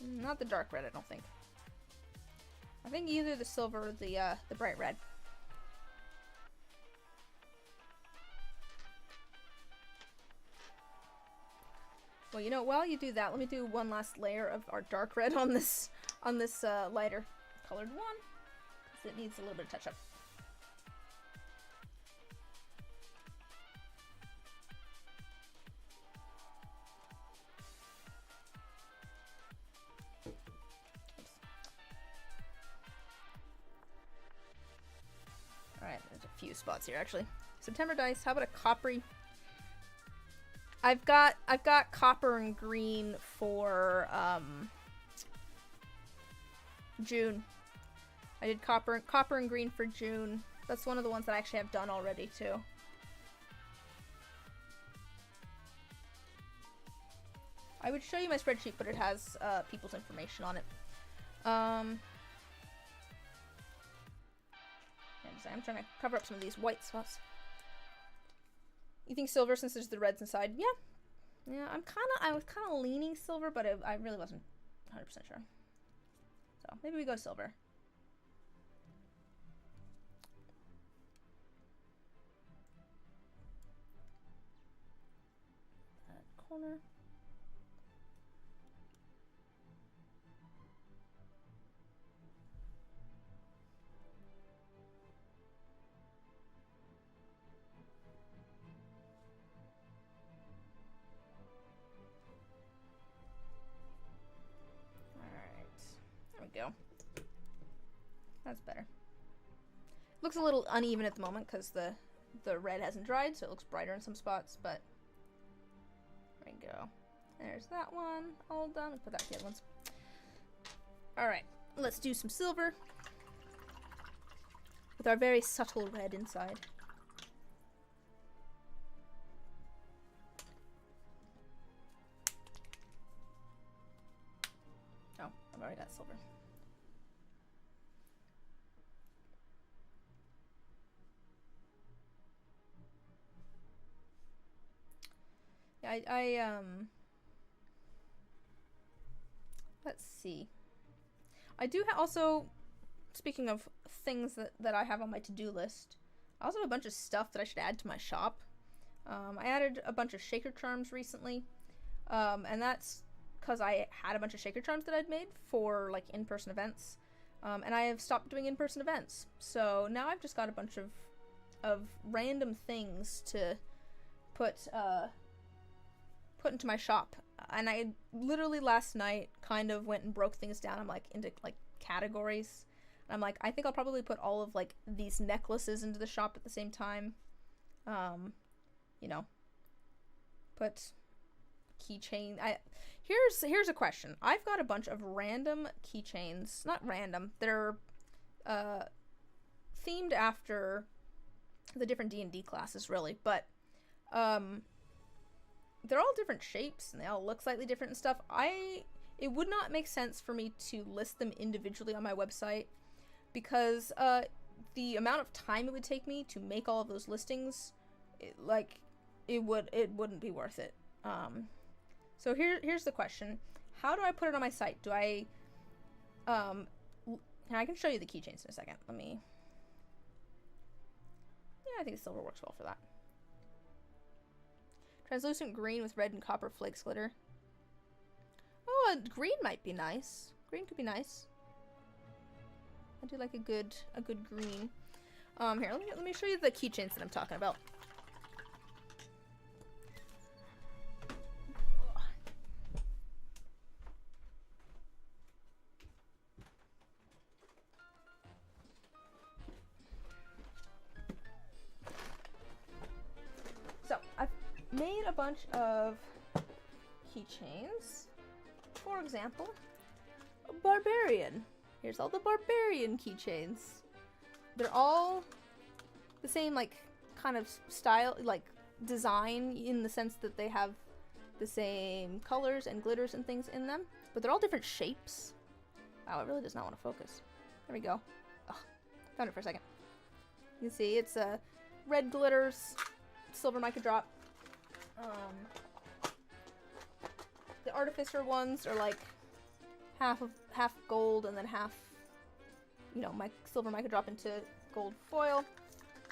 Not the dark red, I don't think. I think either the silver or the bright red. Well, you know, while you do that, let me do one last layer of our dark red on this lighter colored one, because it needs a little bit of touch up. spots here actually. September dice. How about a coppery? I've got copper and green for June. I did copper and green for June. That's one of the ones that I actually have done already too. I would show you my spreadsheet, but it has people's information on it. I'm trying to cover up some of these white spots. You think silver since there's the reds inside? Yeah. Yeah, I was kind of leaning silver, but I really wasn't 100% sure. So maybe we go silver. That corner. Go. That's better. Looks a little uneven at the moment because the red hasn't dried, so it looks brighter in some spots, but there we go. There's that one all done. Let's put that to the other ones. Alright, let's do some silver with our very subtle red inside. Oh, I've already got silver. Let's see. I do also, speaking of things that I have on my to-do list, I also have a bunch of stuff that I should add to my shop. I added a bunch of shaker charms recently, and that's because I had a bunch of shaker charms that I'd made for like in-person events, and I have stopped doing in-person events. So now I've just got a bunch of random things to put into my shop, and I literally last night kind of went and broke things down. I'm like into like categories, and I'm like, I think I'll probably put all of like these necklaces into the shop at the same time. You know, put keychain. Here's a question. I've got a bunch of random keychains, not random, they're themed after the different D&D classes really, but they're all different shapes and they all look slightly different and stuff. It would not make sense for me to list them individually on my website because the amount of time it would take me to make all of those listings, it wouldn't be worth it. So here's the question. How do I put it on my site? Do I I can show you the keychains in a second. Yeah, I think silver works well for that. Translucent green with red and copper flakes glitter. Oh, green might be nice. Green could be nice. I do like a good green. Here, let me show you the keychains that I'm talking about. So, I've made a bunch of keychains. For example, a barbarian. Here's all the barbarian keychains. They're all the same, like, kind of style, like, design, in the sense that they have the same colors and glitters and things in them, but they're all different shapes. Wow, it really does not want to focus. There we go. Oh, found it for a second. You can see it's red glitters, silver mica drop. The artificer ones are like half gold and then half, you know, my silver mica drop into gold foil.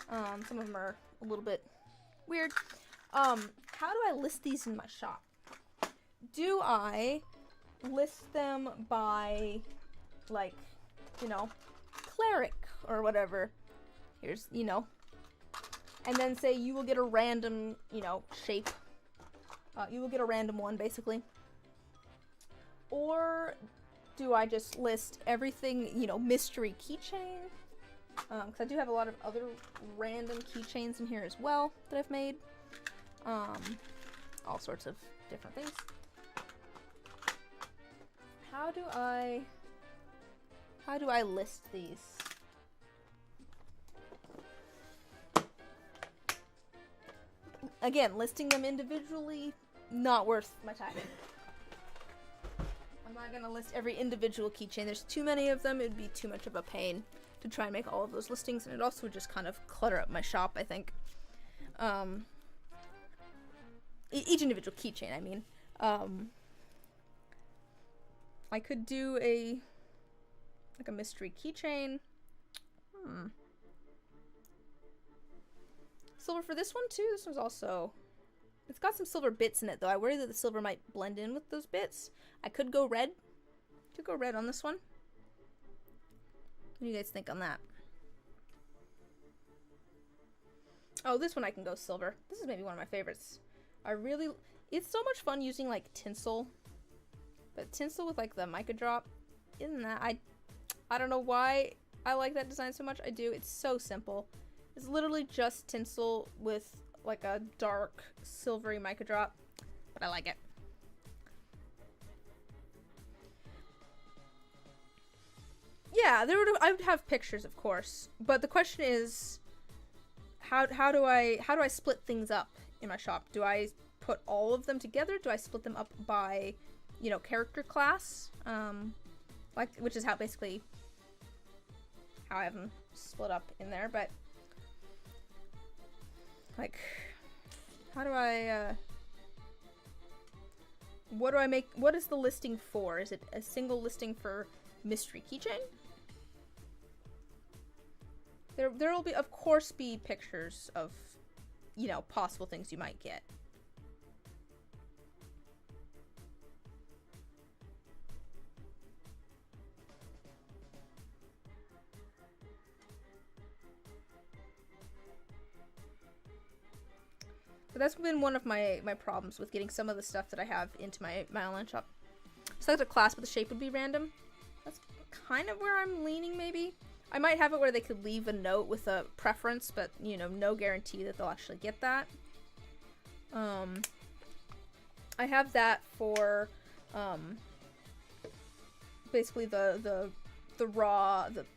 Some of them are a little bit weird. How do I list these in my shop? Do I list them by, like, you know, cleric or whatever? Here's, you know, and then say you will get a random, you know, shape. You will get a random one, basically. Or do I just list everything, you know, mystery keychain, Because I do have a lot of other random keychains in here as well that I've made. All sorts of different things. How do I list these? Again, listing them individually, not worth my time. I'm not gonna list every individual keychain. There's too many of them. It'd be too much of a pain to try and make all of those listings, and it also would just kind of clutter up my shop, I think. Each individual keychain, I mean. I could do a mystery keychain. Silver for this one too. This one's also, it's got some silver bits in it though. I worry that the silver might blend in with those bits. I could go red. Could go red on this one. What do you guys think on that? Oh, this one I can go silver. This is maybe one of my favorites. It's so much fun using like tinsel. But tinsel with like the mica drop, isn't that, I don't know why I like that design so much. I do. It's so simple. It's literally just tinsel with like a dark silvery mica drop, but I like it. Yeah, I would have pictures, of course, but the question is, how do I split things up in my shop? Do I put all of them together? Do I split them up by, you know, character class? Which is basically how I have them split up in there, but like, how do I, what is the listing for? Is it a single listing for mystery keychain? There will be, of course, be pictures of, you know, possible things you might get. But that's been one of my problems with getting some of the stuff that I have into my online shop. Select a class, but the shape would be random. That's kind of where I'm leaning, maybe. I might have it where they could leave a note with a preference, but, you know, no guarantee that they'll actually get that. I have that for, basically the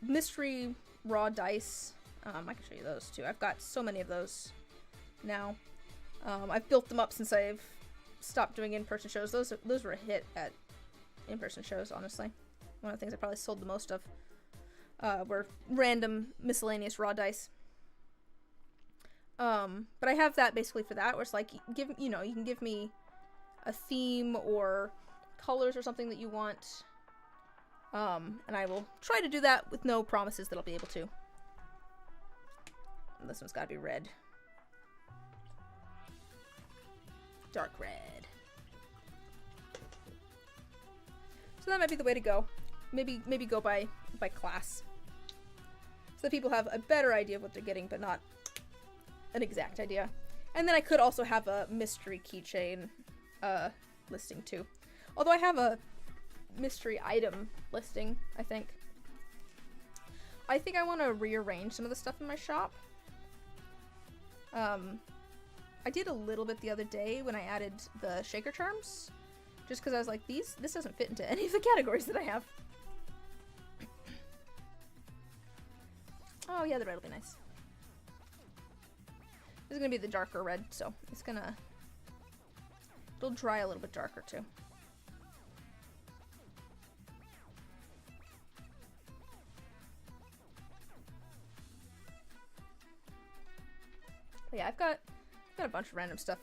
mystery raw dice. I can show you those too. I've got so many of those now. I've built them up since I've stopped doing in-person shows. Those were a hit at in-person shows, honestly. One of the things I probably sold the most of were random miscellaneous raw dice. But I have that basically for that, where it's like, you can give me a theme or colors or something that you want, and I will try to do that with no promises that I'll be able to. And this one's gotta be red. Dark red. So that might be the way to go. Maybe go by class, so that people have a better idea of what they're getting, but not an exact idea. And then I could also have a mystery keychain listing too. Although I have a mystery item listing, I think. I think I want to rearrange some of the stuff in my shop. I did a little bit the other day when I added the shaker charms, just because I was like, this doesn't fit into any of the categories that I have. Oh yeah, the red will be nice. This is gonna be the darker red, so it'll dry a little bit darker too. But yeah, I've got a bunch of random stuff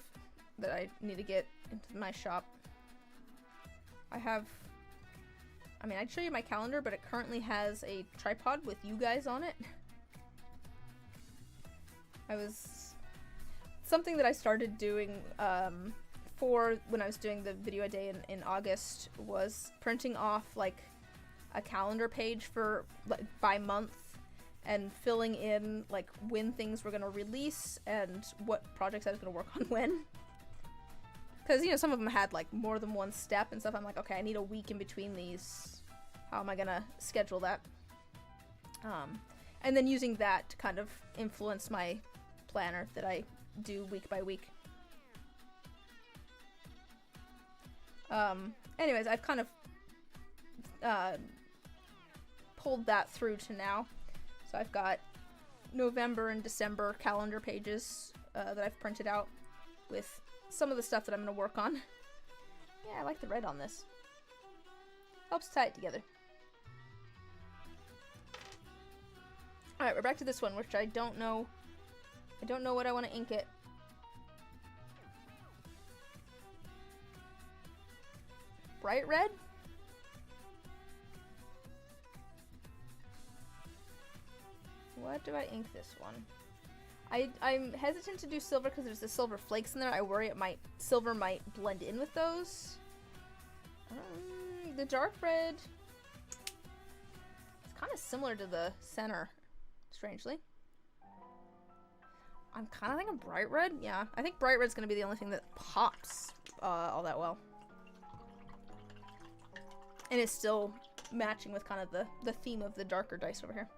that I need to get into my shop. I'd show you my calendar, but it currently has a tripod with you guys on it. Something that I started doing for when I was doing the video a day in August was printing off like a calendar page for like by month and filling in like when things were gonna release and what projects I was gonna work on when. Because, you know, some of them had like more than one step and stuff. I'm like, okay, I need a week in between these. How am I gonna schedule that? And then using that to kind of influence my planner that I do week by week. Anyways, I've kind of pulled that through to now. So I've got November and December calendar pages that I've printed out with some of the stuff that I'm going to work on. Yeah, I like the red on this. Helps tie it together. Alright, we're back to this one, which I don't know. I don't know what I want to ink it. Bright red? What do I ink this one? I'm hesitant to do silver because there's the silver flakes in there. I worry silver might blend in with those. The dark red, it's kind of similar to the center, strangely. I'm kind of thinking bright red. Yeah, I think bright red's going to be the only thing that pops all that well. And it's still matching with kind of the theme of the darker dice over here.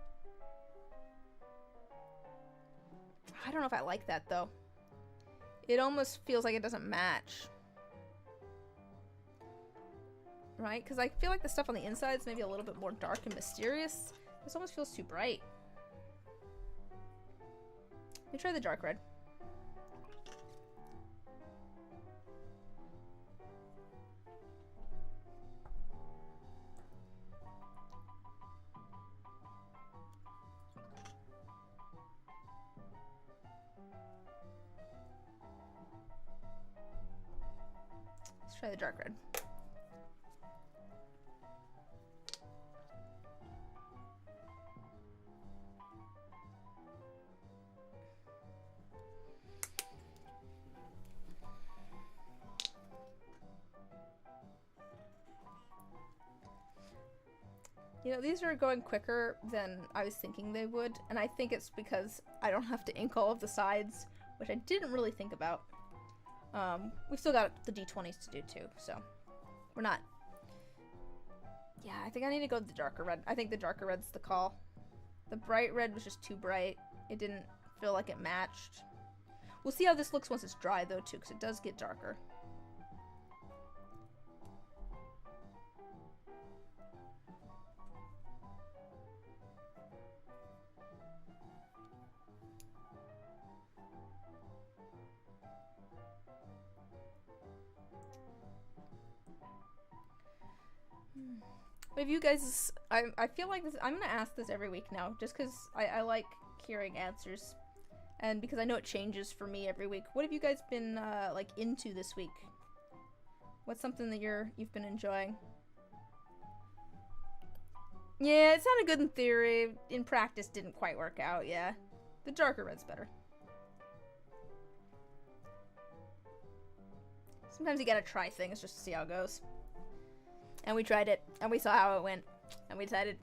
I don't know if I like that, though. It almost feels like it doesn't match. Right? Because I feel like the stuff on the inside is maybe a little bit more dark and mysterious. This almost feels too bright. Let me try the dark red. Let's try the dark red. You know, these are going quicker than I was thinking they would, and I think it's because I don't have to ink all of the sides, which I didn't really think about. We've still got the D20s to do too, so we're not... Yeah, I think I need to go with the darker red. I think the darker red's the call. The bright red was just too bright. It didn't feel like it matched. We'll see how this looks once it's dry, though, too, because it does get darker. If you guys, I feel like this, I'm gonna ask this every week now, just because I like hearing answers, and because I know it changes for me every week. What have you guys been like into this week? What's something that you've been enjoying? Yeah, it sounded good in theory. In practice, didn't quite work out. Yeah, the darker red's better. Sometimes you gotta try things just to see how it goes. And we tried it, and we saw how it went, and we decided,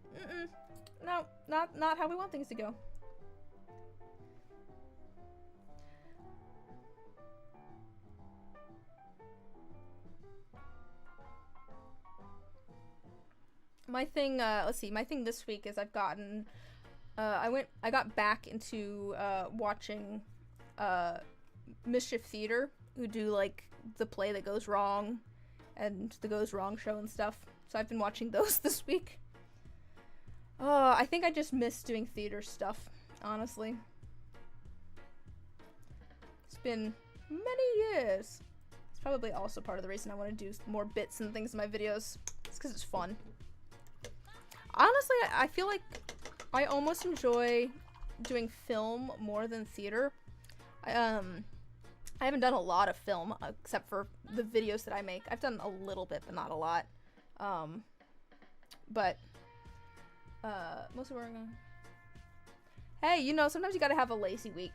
no, not how we want things to go. My thing, let's see, my thing this week is I've gotten, I got back into, watching, Mischief Theater, who do, like, the play that goes wrong, and the Goes Wrong show and stuff. So I've been watching those this week. I think I just miss doing theater stuff, honestly. It's been many years. It's probably also part of the reason I want to do more bits and things in my videos. It's because it's fun. Honestly, I feel like I almost enjoy doing film more than theater. I haven't done a lot of film, except for the videos that I make. I've done a little bit, but not a lot. Mostly wearing a... Hey, you know, sometimes you gotta have a lazy week.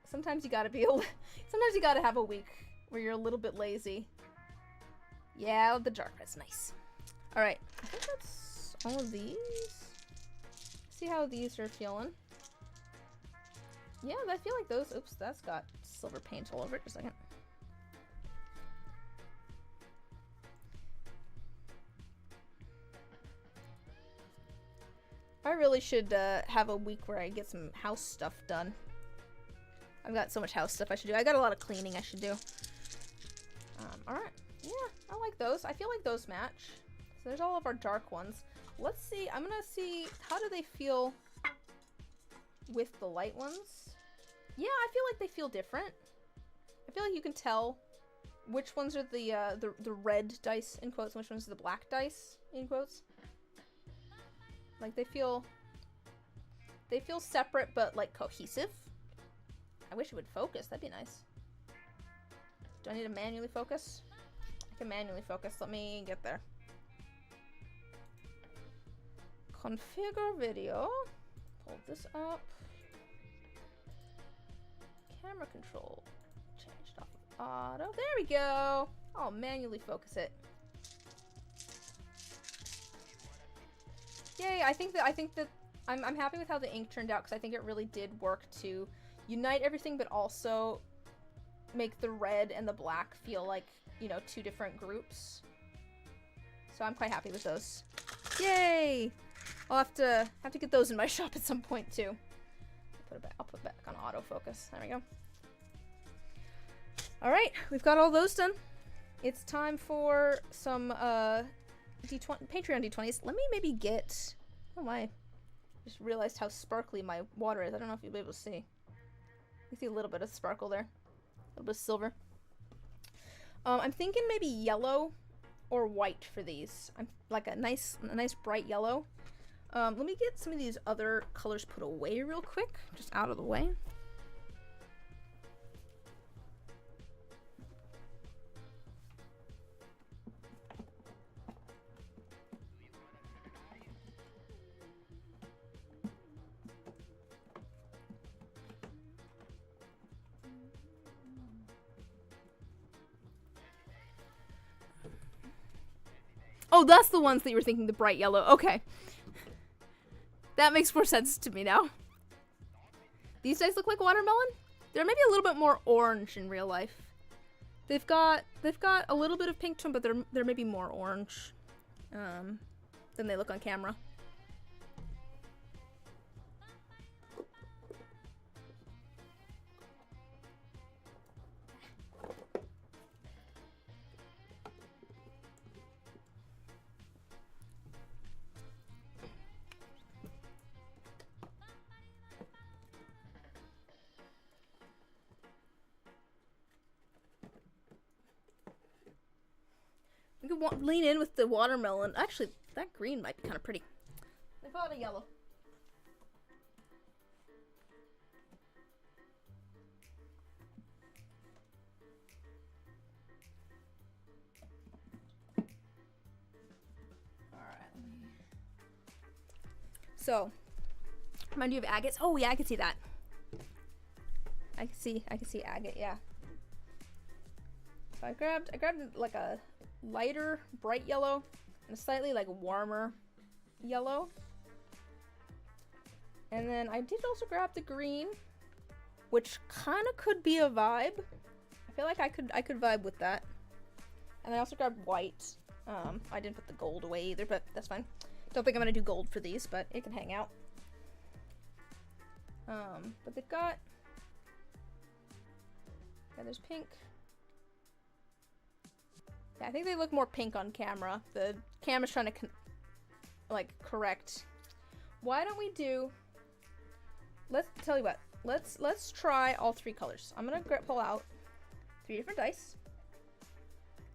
Sometimes you gotta be sometimes you gotta have a week where you're a little bit lazy. Yeah, the dark red's nice. Alright, I think that's all of these. See how these are feeling. Yeah, I feel like those... Oops, that's got silver paint all over it. Just a second. I really should have a week where I get some house stuff done. I've got so much house stuff I should do. I got a lot of cleaning I should do. Alright. Yeah, I like those. I feel like those match. So there's all of our dark ones. Let's see. I'm gonna see how do they feel with the light ones. Yeah, I feel like they feel different. I feel like you can tell which ones are the red dice in quotes and which ones are the black dice in quotes. Like they feel separate but like cohesive. I wish it would focus. That'd be nice. Do I need to manually focus? I can manually focus. Let me get there. Configure video. Hold this up. Camera control. Changed off of auto. There we go. I'll manually focus it. Yay! I think that I'm happy with how the ink turned out because I think it really did work to unite everything, but also make the red and the black feel like, you know, two different groups. So I'm quite happy with those. Yay! I'll have to get those in my shop at some point too. I'll put it back on autofocus. There we go. All right, we've got all those done. It's time for some D20 Patreon D20s. Let me maybe get. Oh my! Just realized how sparkly my water is. I don't know if you'll be able to see. You see a little bit of sparkle there, a little bit of silver. I'm thinking maybe yellow or white for these. I'm like a nice bright yellow. Let me get some of these other colors put away real quick, just out of the way. Oh, that's the ones that you were thinking, the bright yellow. Okay. That makes more sense to me now. These guys look like watermelon? They're maybe a little bit more orange in real life. They've got a little bit of pink to them, but they're maybe more orange than they look on camera. We could lean in with the watermelon. Actually, that green might be kind of pretty. I thought a yellow. Alright. So, remind you of agates? Oh yeah, I can see that. I can see agate, yeah. So I grabbed like a lighter bright yellow and a slightly like warmer yellow, and then I did also grab the green, which kind of could be a vibe. I feel like I could vibe with that. And I also grabbed white. I didn't put the gold away either, but that's fine. Don't think I'm gonna do gold for these, but it can hang out. But they've got, yeah, there's pink. Yeah, I think they look more pink on camera. The camera's trying to like correct. Why don't we do? Let's tell you what. Let's try all three colors. I'm gonna pull out 3 different dice.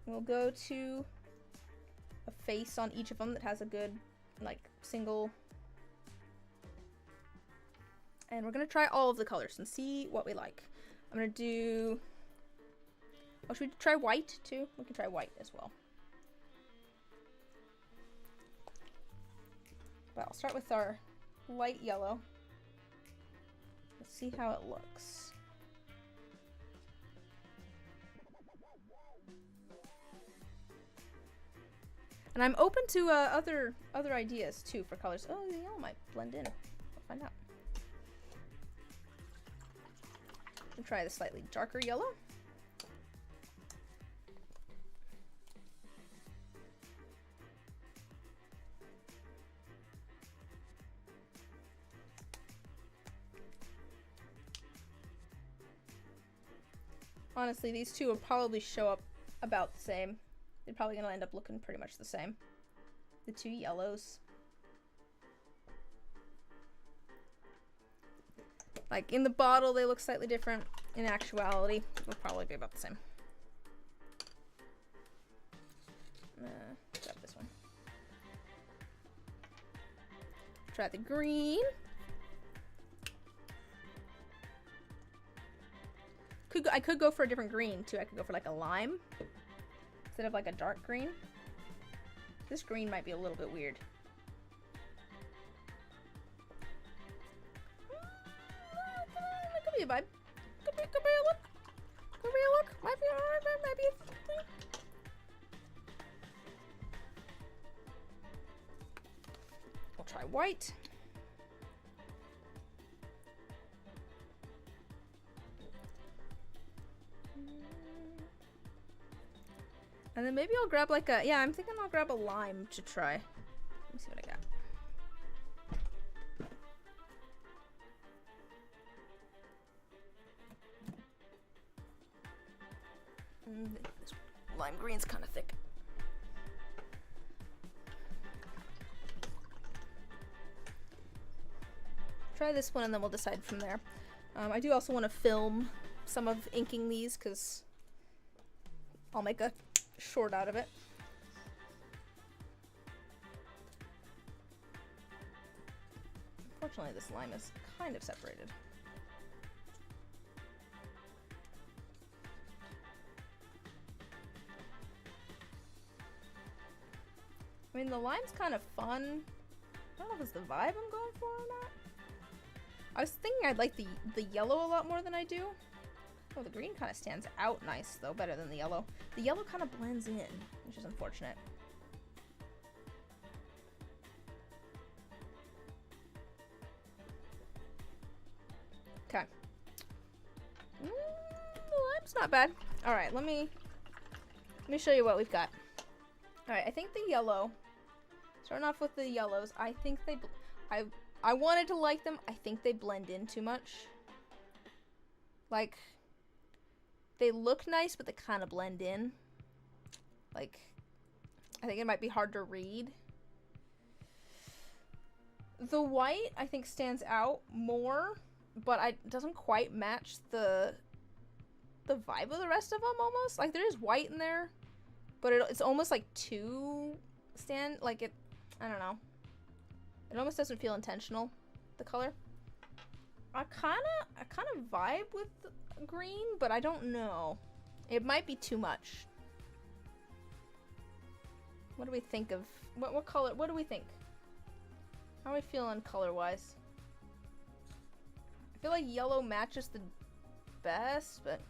We'll go to a face on each of them that has a good like single. And we're gonna try all of the colors and see what we like. I'm gonna do. Oh, should we try white too? We can try white as well. But I'll start with our light yellow. Let's see how it looks. And I'm open to other ideas too for colors. Oh, the yellow might blend in. We'll find out. We'll try the slightly darker yellow. Honestly, these two will probably show up about the same. They're probably gonna end up looking pretty much the same. The two yellows. Like, in the bottle, they look slightly different. In actuality, they'll probably be about the same. Grab this one. Try the green. I could go for a different green, too. I could go for, like, a lime. Instead of, like, a dark green. This green might be a little bit weird. That could be a vibe. Could be a look. Could be a look. Might be alright. Might be a thing. We'll try white. And then maybe I'll grab like a, yeah, I'm thinking I'll grab a lime to try. Let me see what I got. This lime green's kind of thick. Try this one and then we'll decide from there. I do also want to film some of inking these because I'll make a short out of it. Unfortunately, this lime is kind of separated. I mean, the lime's kind of fun. I don't know if it's the vibe I'm going for or not. I was thinking I'd like the yellow a lot more than I do. Oh, the green kind of stands out nice, though, better than the yellow. The yellow kind of blends in, which is unfortunate. Okay. The lime's not bad. All right, let me show you what we've got. All right, I think the yellow. Starting off with the yellows, I think they. I wanted to like them. I think they blend in too much. Like, they look nice, but they kind of blend in. Like, I think it might be hard to read. The white, I think, stands out more, but it doesn't quite match the vibe of the rest of them, almost. Like, there is white in there, but it's almost like too I don't know. It almost doesn't feel intentional, the color. I kind of vibe with green, but I don't know. It might be too much. What do we think of what color? What do we think? How are we feeling color-wise? I feel like yellow matches the best, but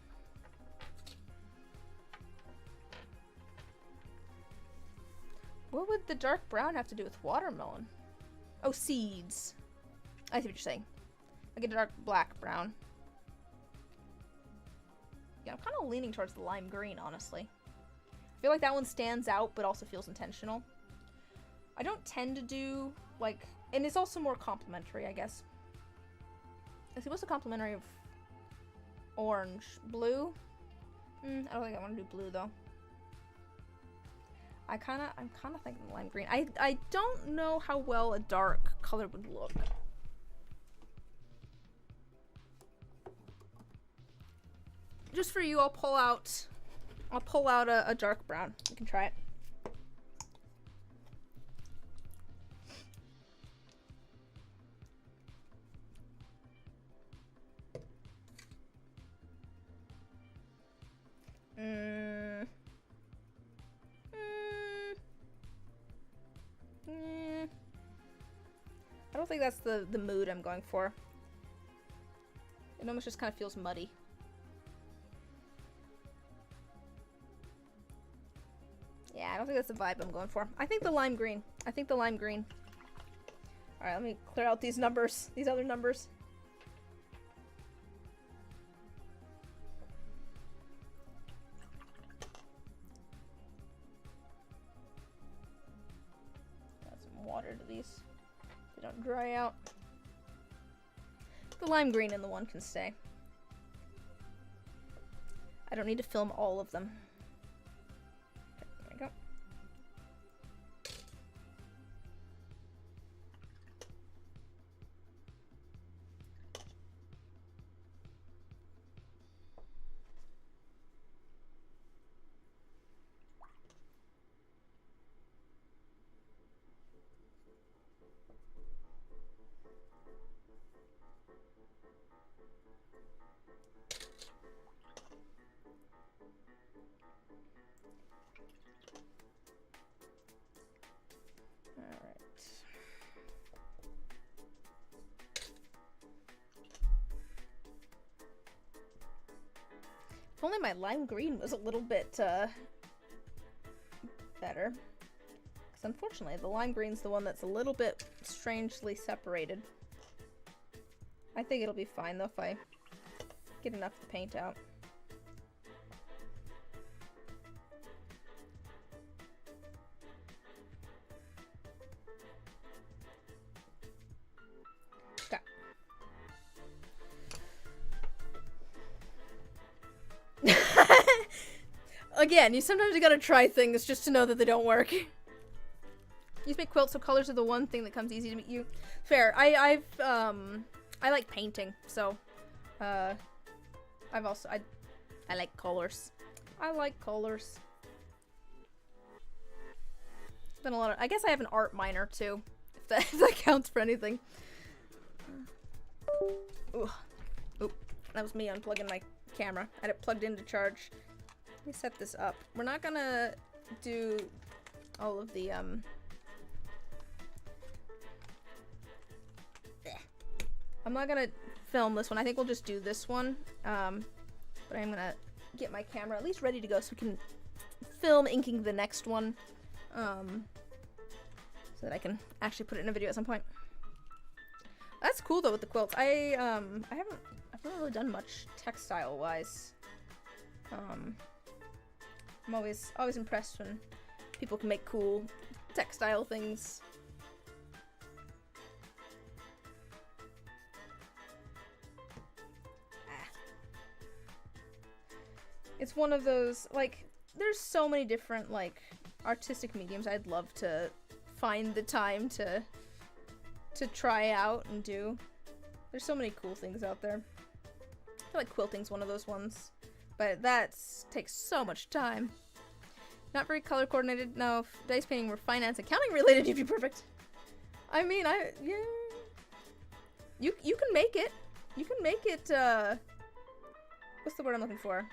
what would the dark brown have to do with watermelon? Oh, seeds. I see what you're saying. Like a dark black brown. Yeah, I'm kind of leaning towards the lime green, honestly. I feel like that one stands out, but also feels intentional. I don't tend to do, like... And it's also more complimentary, I guess. Is it what's the complimentary of orange? Blue? I don't think I want to do blue, though. I'm kind of thinking lime green. I don't know how well a dark color would look. Just for you, I'll pull out a dark brown. You can try it. I don't think that's the mood I'm going for. It almost just kind of feels muddy. Yeah, I don't think that's the vibe I'm going for. I think the lime green. Alright, let me clear out these numbers. These other numbers. Add some water to these. They don't dry out. The lime green and the one can stay. I don't need to film all of them. Okay, there we go. If only my lime green was a little bit better. Because unfortunately, the lime green's the one that's a little bit strangely separated. I think it'll be fine though if I get enough of the paint out. Again, sometimes you gotta try things just to know that they don't work. Use my quilt so colors are the one thing that comes easy to meet you. Fair. I like painting, so I like colors. I like colors. It's been a lot of, I guess I have an art minor too, if that counts for anything. Ooh. Oop. That was me unplugging my camera. I had it plugged in to charge. Let me set this up. We're not gonna do all of the I'm not gonna film this one. I think we'll just do this one. But I'm gonna get my camera at least ready to go so we can film inking the next one. So that I can actually put it in a video at some point. That's cool though with the quilts. I've not really done much textile wise. I'm always impressed when people can make cool textile things. It's one of those, like, there's so many different, like, artistic mediums I'd love to find the time to try out and do. There's so many cool things out there. I feel like quilting's one of those ones. But that takes so much time. Not very color coordinated. No, if dice painting were finance accounting related, you'd be perfect. I mean, yeah. You can make it. You can make it, what's the word I'm looking for?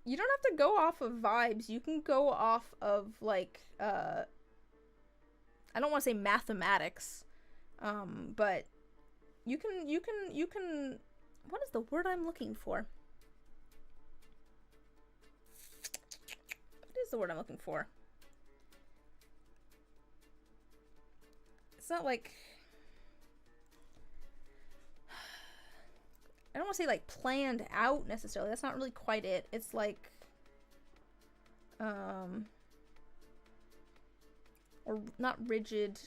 You don't have to go off of vibes. You can go off of, like, I don't want to say mathematics, but you can, what is the word I'm looking for? What is the word I'm looking for? It's not like, I don't want to say like planned out necessarily. That's not really quite it. It's like, or not rigid,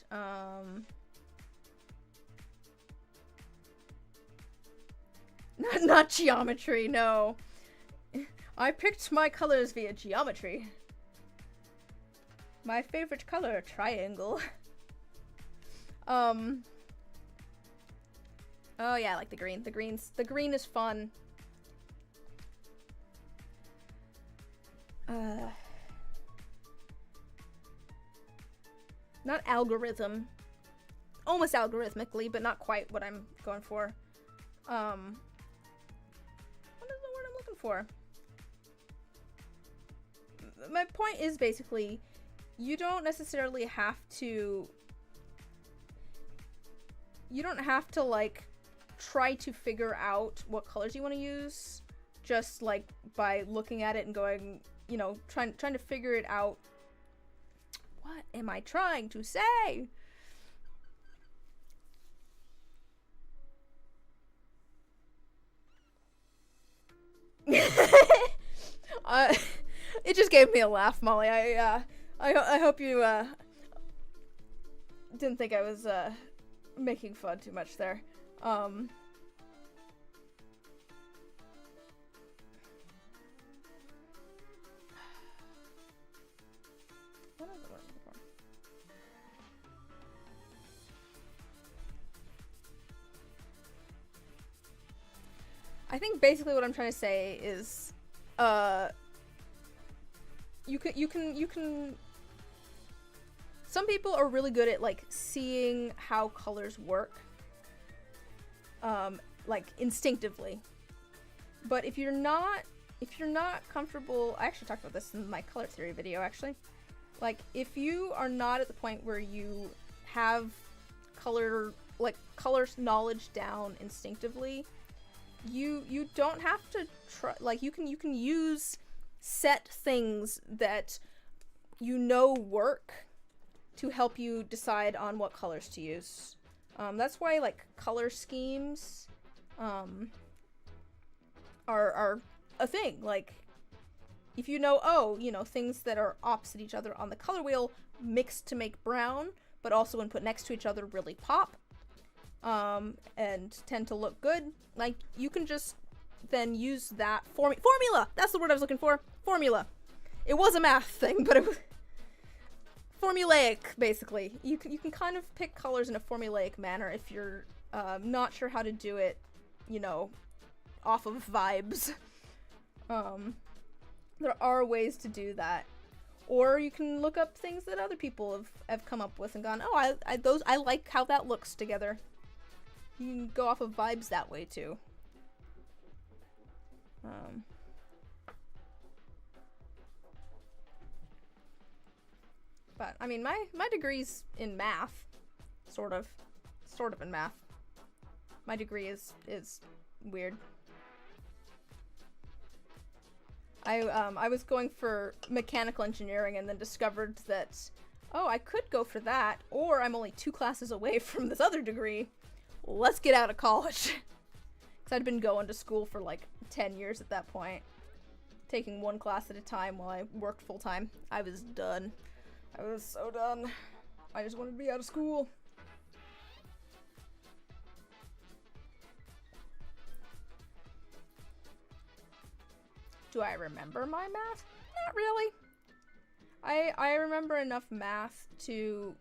not geometry, no. I picked my colors via geometry. My favorite color, triangle. Oh yeah, I like the green. The green is fun. Not algorithm. Almost algorithmically, but not quite what I'm going for. What is the word I'm looking for? My point is basically, you don't necessarily have to, like, try to figure out what colors you want to use, just, like, by looking at it and going, you know, trying to figure it out. What am I trying to say? It just gave me a laugh, Molly. I hope you didn't think I was making fun too much there. think basically what I'm trying to say is, you can. Some people are really good at like seeing how colors work, like instinctively. But if you're not comfortable, I actually talked about this in my color theory video actually. Like if you are not at the point where you have colors knowledge down instinctively, you don't have to try, like you can use set things that you know work to help you decide on what colors to use. That's why like color schemes are a thing. Like if you know, oh, you know, things that are opposite each other on the color wheel mix to make brown, but also when put next to each other really pop, and tend to look good. Like you can just then use that formula. That's the word I was looking for. Formula. It was a math thing, but it was formulaic, basically. You can kind of pick colors in a formulaic manner if you're not sure how to do it, you know, off of vibes. There are ways to do that. Or you can look up things that other people have come up with and gone, oh, I like how that looks together. You can go off of vibes that way too. But I mean, my degree's in math, sort of in math. My degree is weird. I was going for mechanical engineering and then discovered that, oh, I could go for that, or I'm only 2 classes away from this other degree. Let's get out of college. Because I'd been going to school for like 10 years at that point, taking 1 class at a time while I worked full time. I was done. I was so done. I just wanted to be out of school. Do I remember my math? Not really. I remember enough math to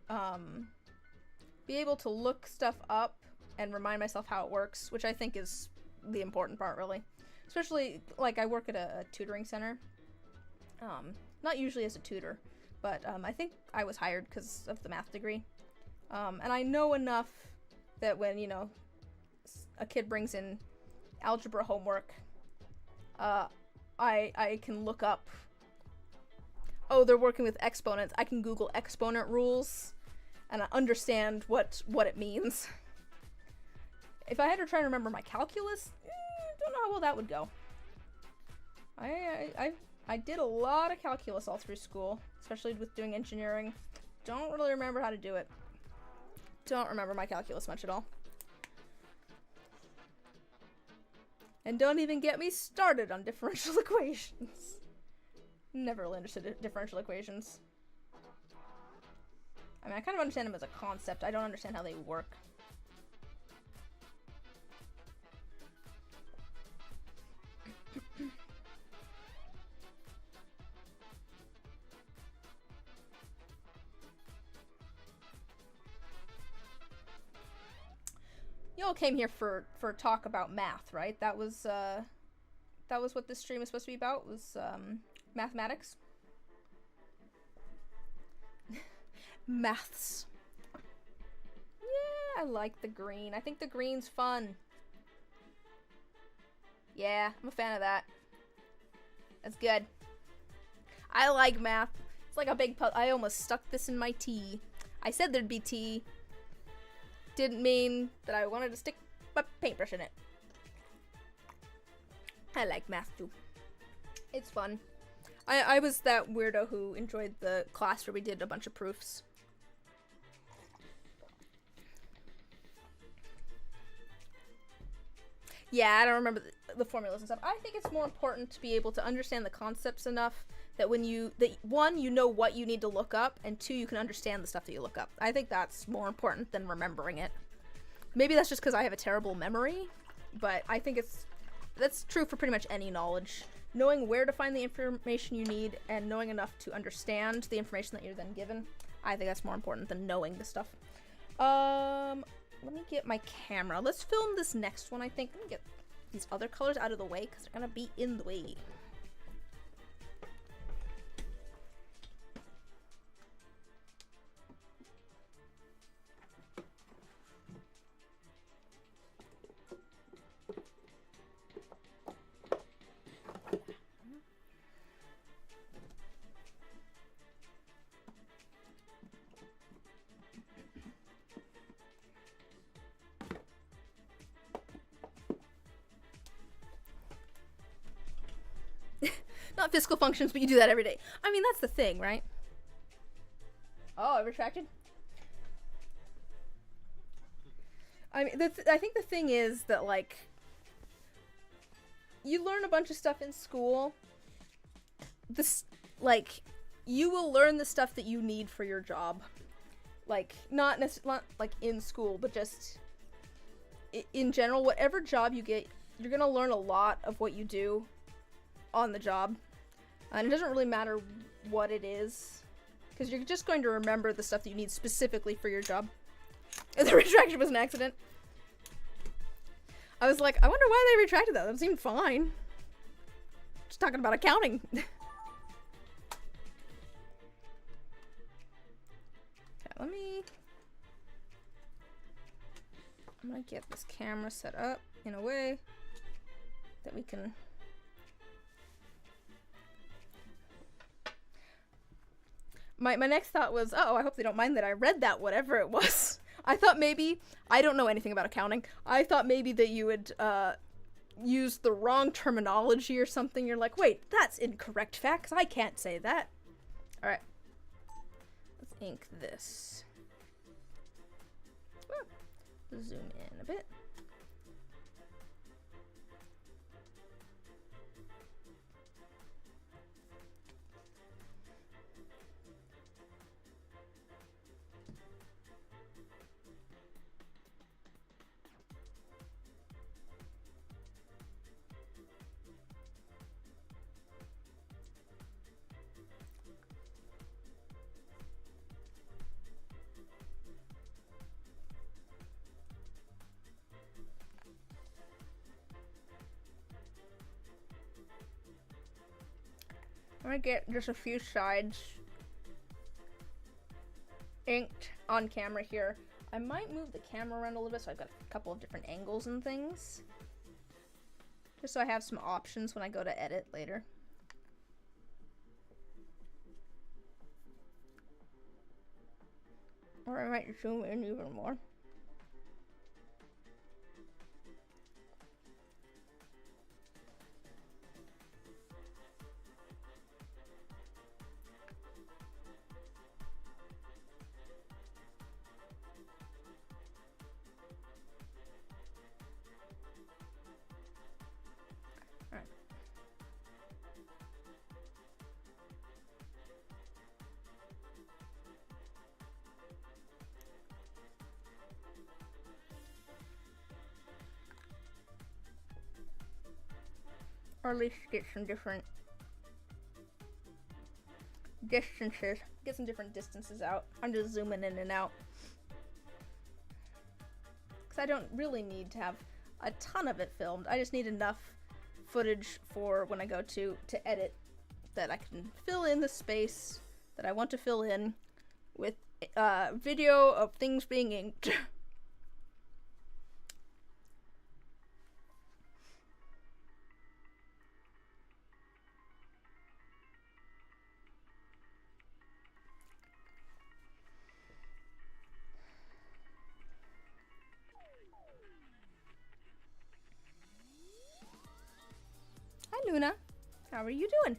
be able to look stuff up and remind myself how it works, which I think is the important part, really. Especially, like, I work at a tutoring center. Not usually as a tutor, but I think I was hired because of the math degree. And I know enough that when, you know, a kid brings in algebra homework, I can look up, oh, they're working with exponents. I can Google exponent rules and understand what it means. If I had to try to remember my calculus, don't know how well that would go. I did a lot of calculus all through school, especially with doing engineering. Don't really remember how to do it. Don't remember my calculus much at all. And don't even get me started on differential equations. Never really understood differential equations. I mean, I kind of understand them as a concept. I don't understand how they work. You all came here for talk about math, right? That was what this stream was supposed to be about, was mathematics. Maths. Yeah, I like the green. I think the green's fun. Yeah, I'm a fan of that. That's good. I like math. It's like a big I almost stuck this in my tea. I said there'd be tea. Didn't mean that I wanted to stick my paintbrush in it. I like math too. It's fun. I was that weirdo who enjoyed the class where we did a bunch of proofs. Yeah, I don't remember the formulas and stuff. I think it's more important to be able to understand the concepts enough that when one, you know what you need to look up, and 2, you can understand the stuff that you look up. I think that's more important than remembering it. Maybe that's just because I have a terrible memory, but I think that's true for pretty much any knowledge. Knowing where to find the information you need and knowing enough to understand the information that you're then given, I think that's more important than knowing the stuff. Let me get my camera. Let's film this next one, I think. Let me get these other colors out of the way because they're gonna be in the way. Not fiscal functions, but you do that every day. I mean, that's the thing, right? Oh, I retracted? I mean, I think the thing is that, like, you learn a bunch of stuff in school. Like, you will learn the stuff that you need for your job. Like, not like in school, but just in general, whatever job you get, you're gonna learn a lot of what you do on the job. And it doesn't really matter what it is, because you're just going to remember the stuff that you need specifically for your job. And the retraction was an accident. I was like, I wonder why they retracted that. That seemed fine. Just talking about accounting. Okay, I'm gonna get this camera set up in a way that we can... My next thought was, oh, I hope they don't mind that I read that, whatever it was. I thought maybe, I don't know anything about accounting, I thought maybe that you would use the wrong terminology or something. You're like, wait, that's incorrect facts, I can't say that. Alright. Let's ink this. Zoom in a bit. I'm gonna get just a few sides inked on camera here. I might move the camera around a little bit so I've got a couple of different angles and things. Just so I have some options when I go to edit later. Or I might zoom in even more. Or at least get some different distances. Get some different distances out. I'm just zooming in and out. Because I don't really need to have a ton of it filmed. I just need enough footage for when I go to edit that I can fill in the space that I want to fill in with video of things being inked. Hi Luna, how are you doing?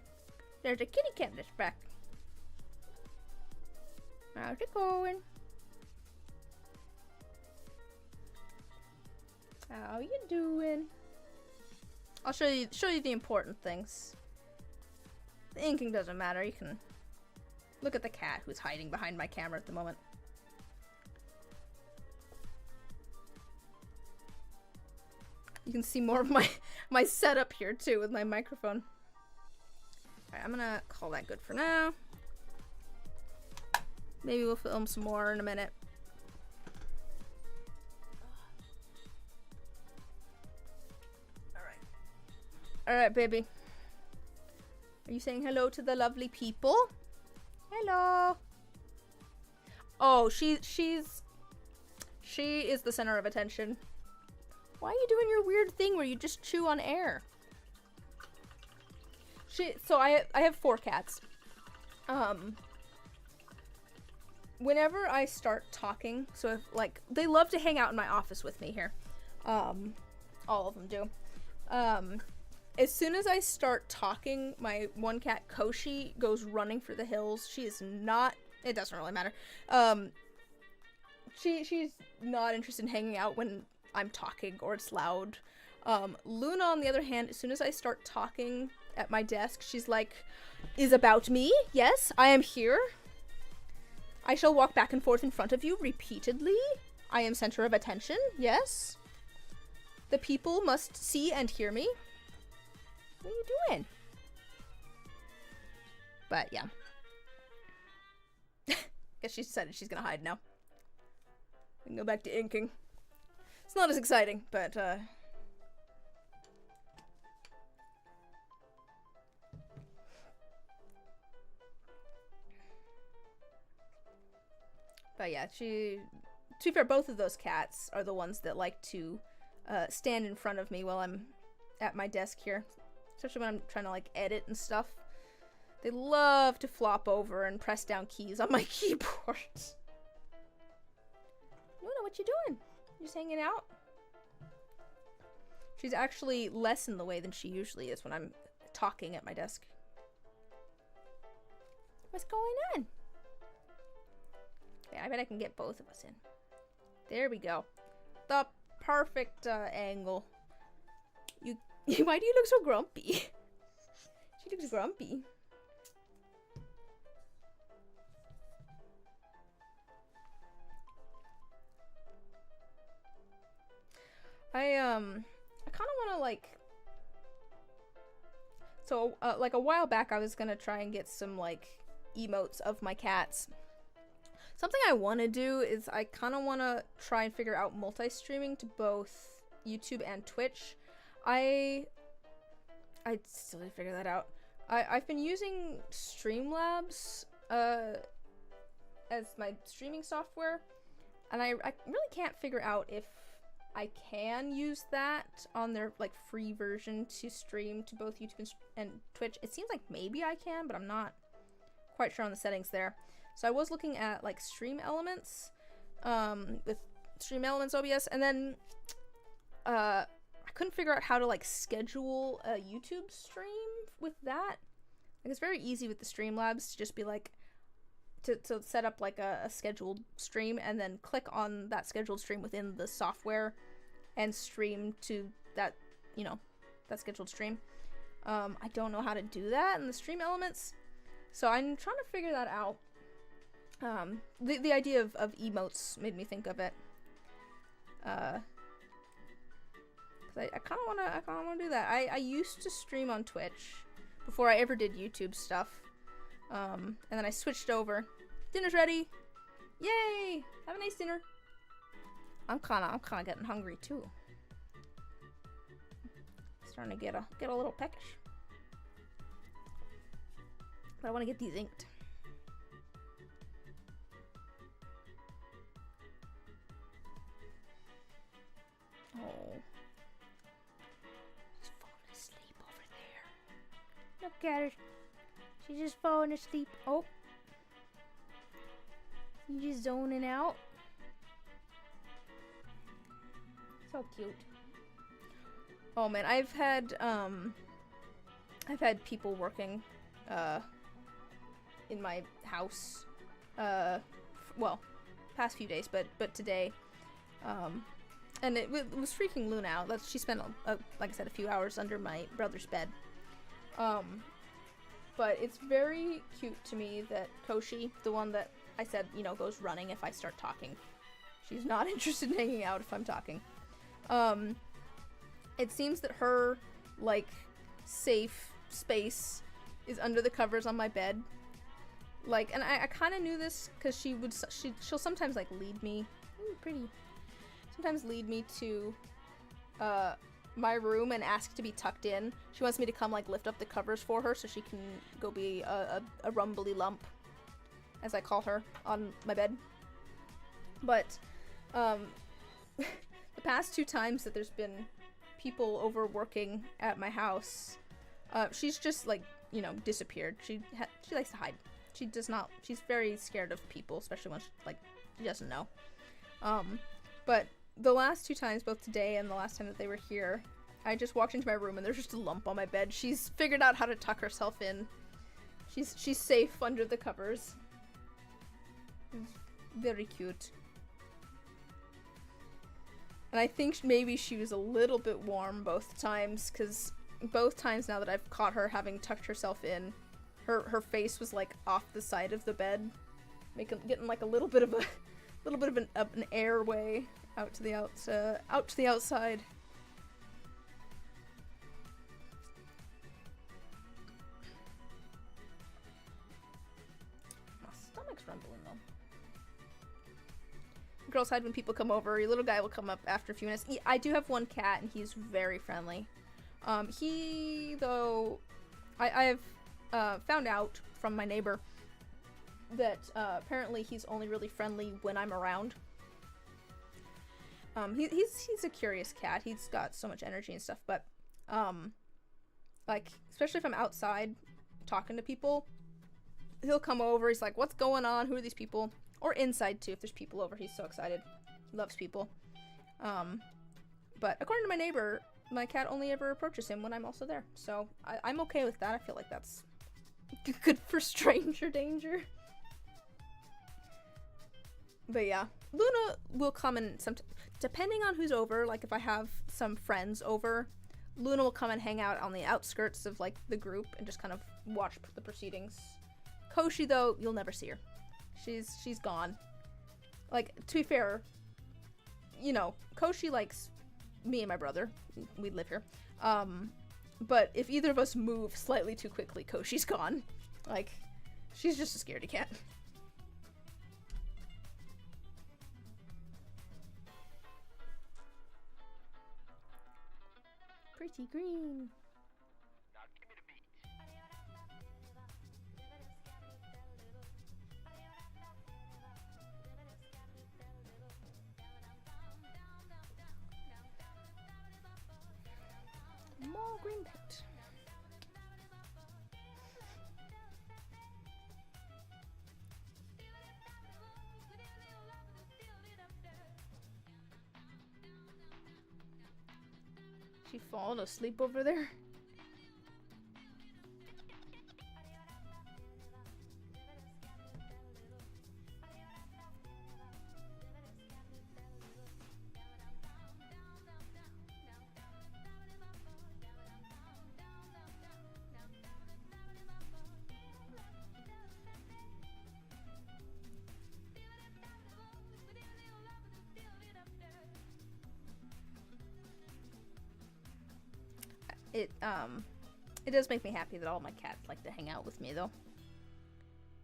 There's a kitty cat in this back. How's it going? How you doing? I'll show you the important things. The inking doesn't matter. You can look at the cat who's hiding behind my camera at the moment. You can see more of my setup here too with my microphone. Alright, I'm gonna call that good for now. Maybe we'll film some more in a minute. Alright. Alright, baby. Are you saying hello to the lovely people? Hello. Oh, she is the center of attention. Why are you doing your weird thing where you just chew on air? So I have 4 cats. Whenever I start talking, so if, like, they love to hang out in my office with me here. All of them do. As soon as I start talking, my one cat, Koshi, goes running for the hills. She is not, it doesn't really matter. She's not interested in hanging out when I'm talking or it's loud. Luna, on the other hand, as soon as I start talking at my desk, she's like, is about me? Yes, I am here. I shall walk back and forth in front of you repeatedly. I am center of attention. Yes. The people must see and hear me. What are you doing? But yeah. Guess she decided she's gonna hide now. We can go back to inking. It's not as exciting, but yeah, to be fair, both of those cats are the ones that like to stand in front of me while I'm at my desk here. Especially when I'm trying to, like, edit and stuff. They love to flop over and press down keys on my keyboard. Luna, what you doing? You just hanging out? She's actually less in the way than she usually is when I'm talking at my desk. What's going on? Okay, I bet I can get both of us in. There we go. The perfect angle. Why do you look so grumpy? She looks grumpy. I kind of want to, like, so like a while back I was gonna try and get some, like, emotes of my cats. Something I want to do is I kind of want to try and figure out multi-streaming to both YouTube and Twitch. I still need to figure that out. I've been using Streamlabs as my streaming software, and I really can't figure out if I can use that on their, like, free version to stream to both YouTube and Twitch. It seems like maybe I can, but I'm not quite sure on the settings there. So I was looking at, like, Stream Elements with Stream Elements OBS, and then I couldn't figure out how to, like, schedule a YouTube stream with that. Like, it's very easy with the Streamlabs to just be like, to set up, like, a scheduled stream and then click on that scheduled stream within the software and stream to that, you know, that scheduled stream. I don't know how to do that in the Stream Elements, so I'm trying to figure that out. The idea of emotes made me think of it. I kind of wanna do that. I used to stream on Twitch before I ever did YouTube stuff, and then I switched over. Dinner's ready! Yay! Have a nice dinner. I'm kind of getting hungry too. Starting to get a little peckish. But I want to get these inked. Oh. She's falling asleep over there. Look at her. She's just falling asleep. Oh. She's just zoning out. So cute. Oh man, I've had people working in my house well, past few days, but today, and it was freaking Luna out. She spent like I said, a few hours under my brother's bed. But it's very cute to me that Koshi, the one that I said, you know, goes running if I start talking. She's not interested in hanging out if I'm talking. It seems that her, like, safe space is under the covers on my bed. Like, and I kind of knew this because she'll sometimes, like, lead me. Ooh, pretty. Sometimes lead me to my room and ask to be tucked in. She wants me to come, like, lift up the covers for her so she can go be a rumbly lump, as I call her, on my bed. But, the past 2 times that there's been people over working at my house, she's just, like, you know, disappeared. She likes to hide. She does not, she's very scared of people, especially when she doesn't know. But the last 2 times, both today and the last time that they were here, I just walked into my room and there's just a lump on my bed. She's figured out how to tuck herself in. She's safe under the covers. It's very cute. And I think maybe she was a little bit warm both times, because both times now that I've caught her having tucked herself in, her face was like off the side of the bed, getting like a little bit of an airway out to the outside. My stomach's rumbling though. Girls hide when people come over. Your little guy will come up after a few minutes. I do have one cat, and he's very friendly. I have found out from my neighbor that apparently he's only really friendly when I'm around. He's a curious cat. He's got so much energy and stuff, but like, especially if I'm outside talking to people, he'll come over. He's like, "What's going on? Who are these people?" Or inside too, if there's people over. He's so excited. He loves people. But according to my neighbor, my cat only ever approaches him when I'm also there. So I'm okay with that. I feel like that's good for stranger danger. But yeah, Luna will come and depending on who's over, like if I have some friends over, Luna will come and hang out on the outskirts of like the group and just kind of watch the proceedings. Koshi though, you'll never see her. She's gone. Like, to be fair, you know, Koshi likes me and my brother. We live here. But if either of us move slightly too quickly, Koshi's gone. Like, she's just a scaredy cat. Pretty green. More green paint. She fallen asleep over there? It does make me happy that all my cats like to hang out with me, though.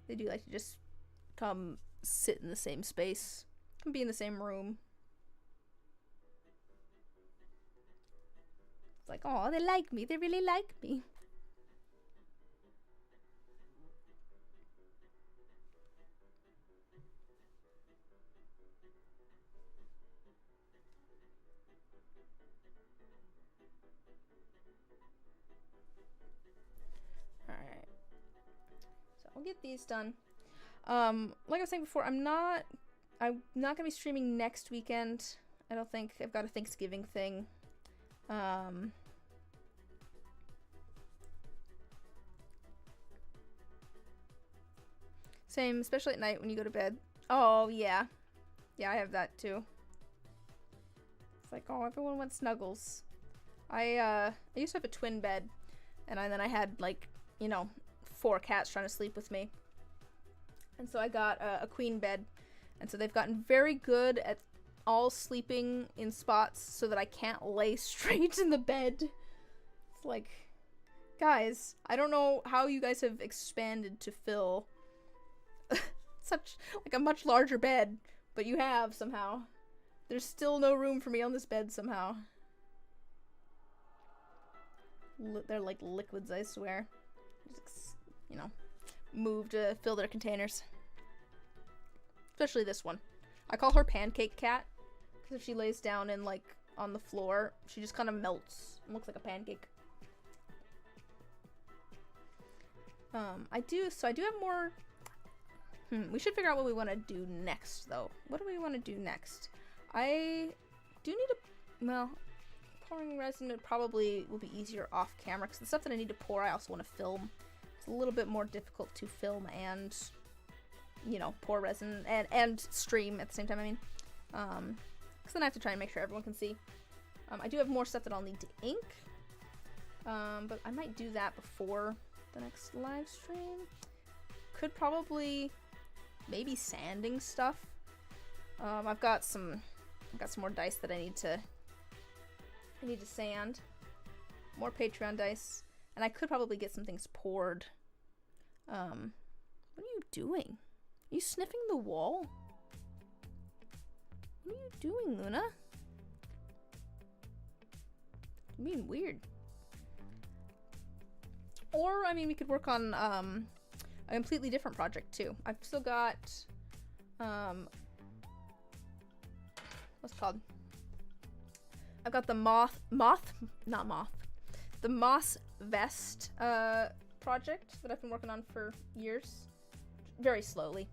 They do like to just come sit in the same space, come be in the same room. It's like, oh, they like me. They really like me. We'll get these done. Like I was saying before, I'm not gonna be streaming next weekend. I don't think. I've got a Thanksgiving thing. Same, especially at night when you go to bed. Oh yeah, yeah, I have that too. It's like, oh, everyone wants snuggles. I used to have a twin bed, and then I had, like, you know, 4 cats trying to sleep with me. And so I got a queen bed. And so they've gotten very good at all sleeping in spots so that I can't lay straight in the bed. It's like, guys, I don't know how you guys have expanded to fill such, like, a much larger bed, but you have somehow. There's still no room for me on this bed somehow. They're like liquids, I swear. Just, you know, move to fill their containers. Especially this one. I call her Pancake Cat because if she lays down and like on the floor, she just kind of melts and looks like a pancake. I do have more. We should figure out what we want to do next, though. What do we want to do next? I do need to, well, pouring resin probably will be easier off camera because the stuff that I need to pour, I also want to film. It's a little bit more difficult to film and, you know, pour resin and stream at the same time. I mean, because then I have to try and make sure everyone can see. I do have more stuff that I'll need to ink, but I might do that before the next live stream. Could probably maybe sanding stuff. I've got some more dice that I need to sand. More Patreon dice, and I could probably get some things poured. What are you doing? Are you sniffing the wall? What are you doing, Luna? You're being weird. Or, I mean, we could work on a completely different project too. I've still got what's it called? I've got the the moss vest project that I've been working on for years, very slowly.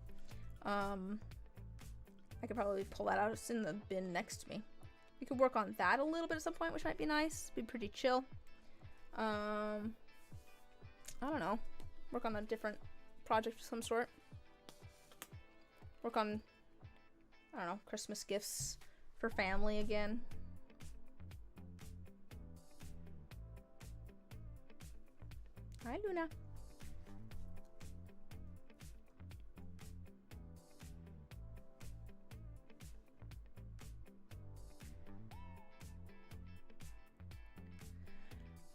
I could probably pull that out. It's in the bin next to me. We could work on that a little bit at some point, which might be nice. Be pretty chill. I don't know. Work on a different project of some sort. Work on, I don't know, Christmas gifts for family again. Hi, Luna.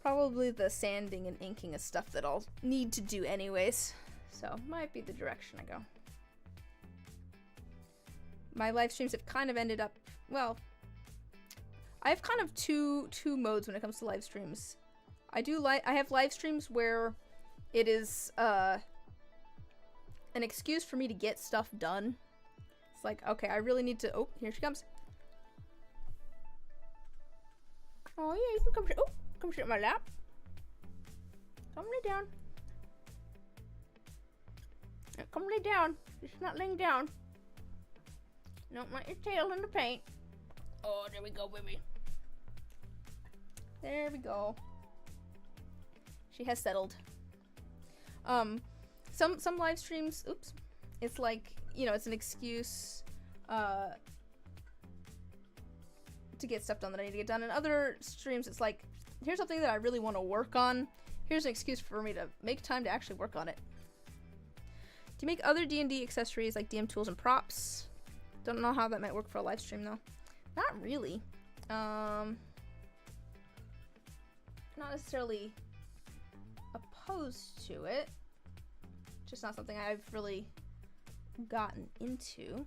Probably the sanding and inking is stuff that I'll need to do anyways. So, might be the direction I go. My live streams have kind of ended up, well, I have kind of two modes when it comes to live streams. I have live streams where it is an excuse for me to get stuff done. It's like, okay, I really need to, oh, here she comes. Oh yeah, you can come, oh, come sit in my lap. Come lay down. Come lay down. It's not laying down. Don't want your tail in the paint. Oh, there we go, baby. There we go. She has settled. Some live streams, oops, it's like, you know, it's an excuse to get stuff done that I need to get done. In other streams, it's like, here's something that I really want to work on. Here's an excuse for me to make time to actually work on it. Do you make other D&D accessories like DM tools and props? Don't know how that might work for a live stream though. Not really. Not necessarily opposed to it. Just not something I've really gotten into.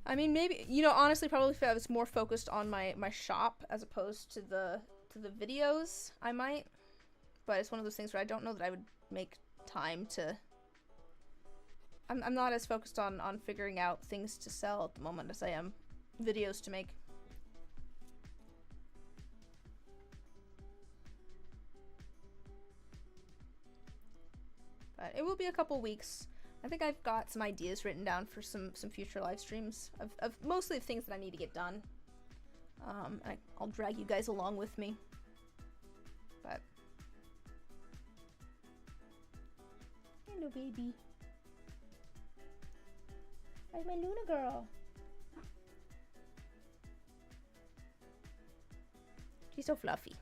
I mean, maybe, you know, honestly, probably if I was more focused on my shop as opposed to the videos, I might. But it's one of those things where I don't know that I would make time to... I'm not as focused on figuring out things to sell at the moment as I am videos to make. But it will be a couple weeks. I think I've got some ideas written down for some future live streams of mostly things that I need to get done. I'll drag you guys along with me. But hello, baby. Where's my Luna girl? She's so fluffy.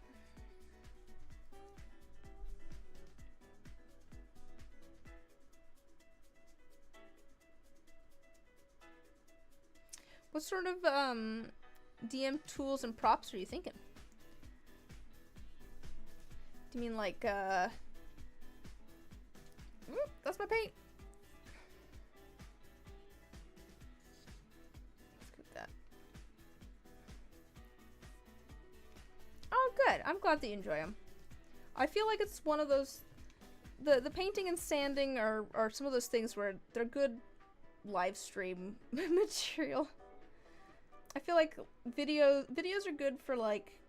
What sort of DM tools and props are you thinking? Do you mean like that's my paint. Let's get that. I'm glad that you enjoy them. I feel like it's one of those, the painting and sanding are some of those things where they're good live stream material. I feel like videos are good for, like,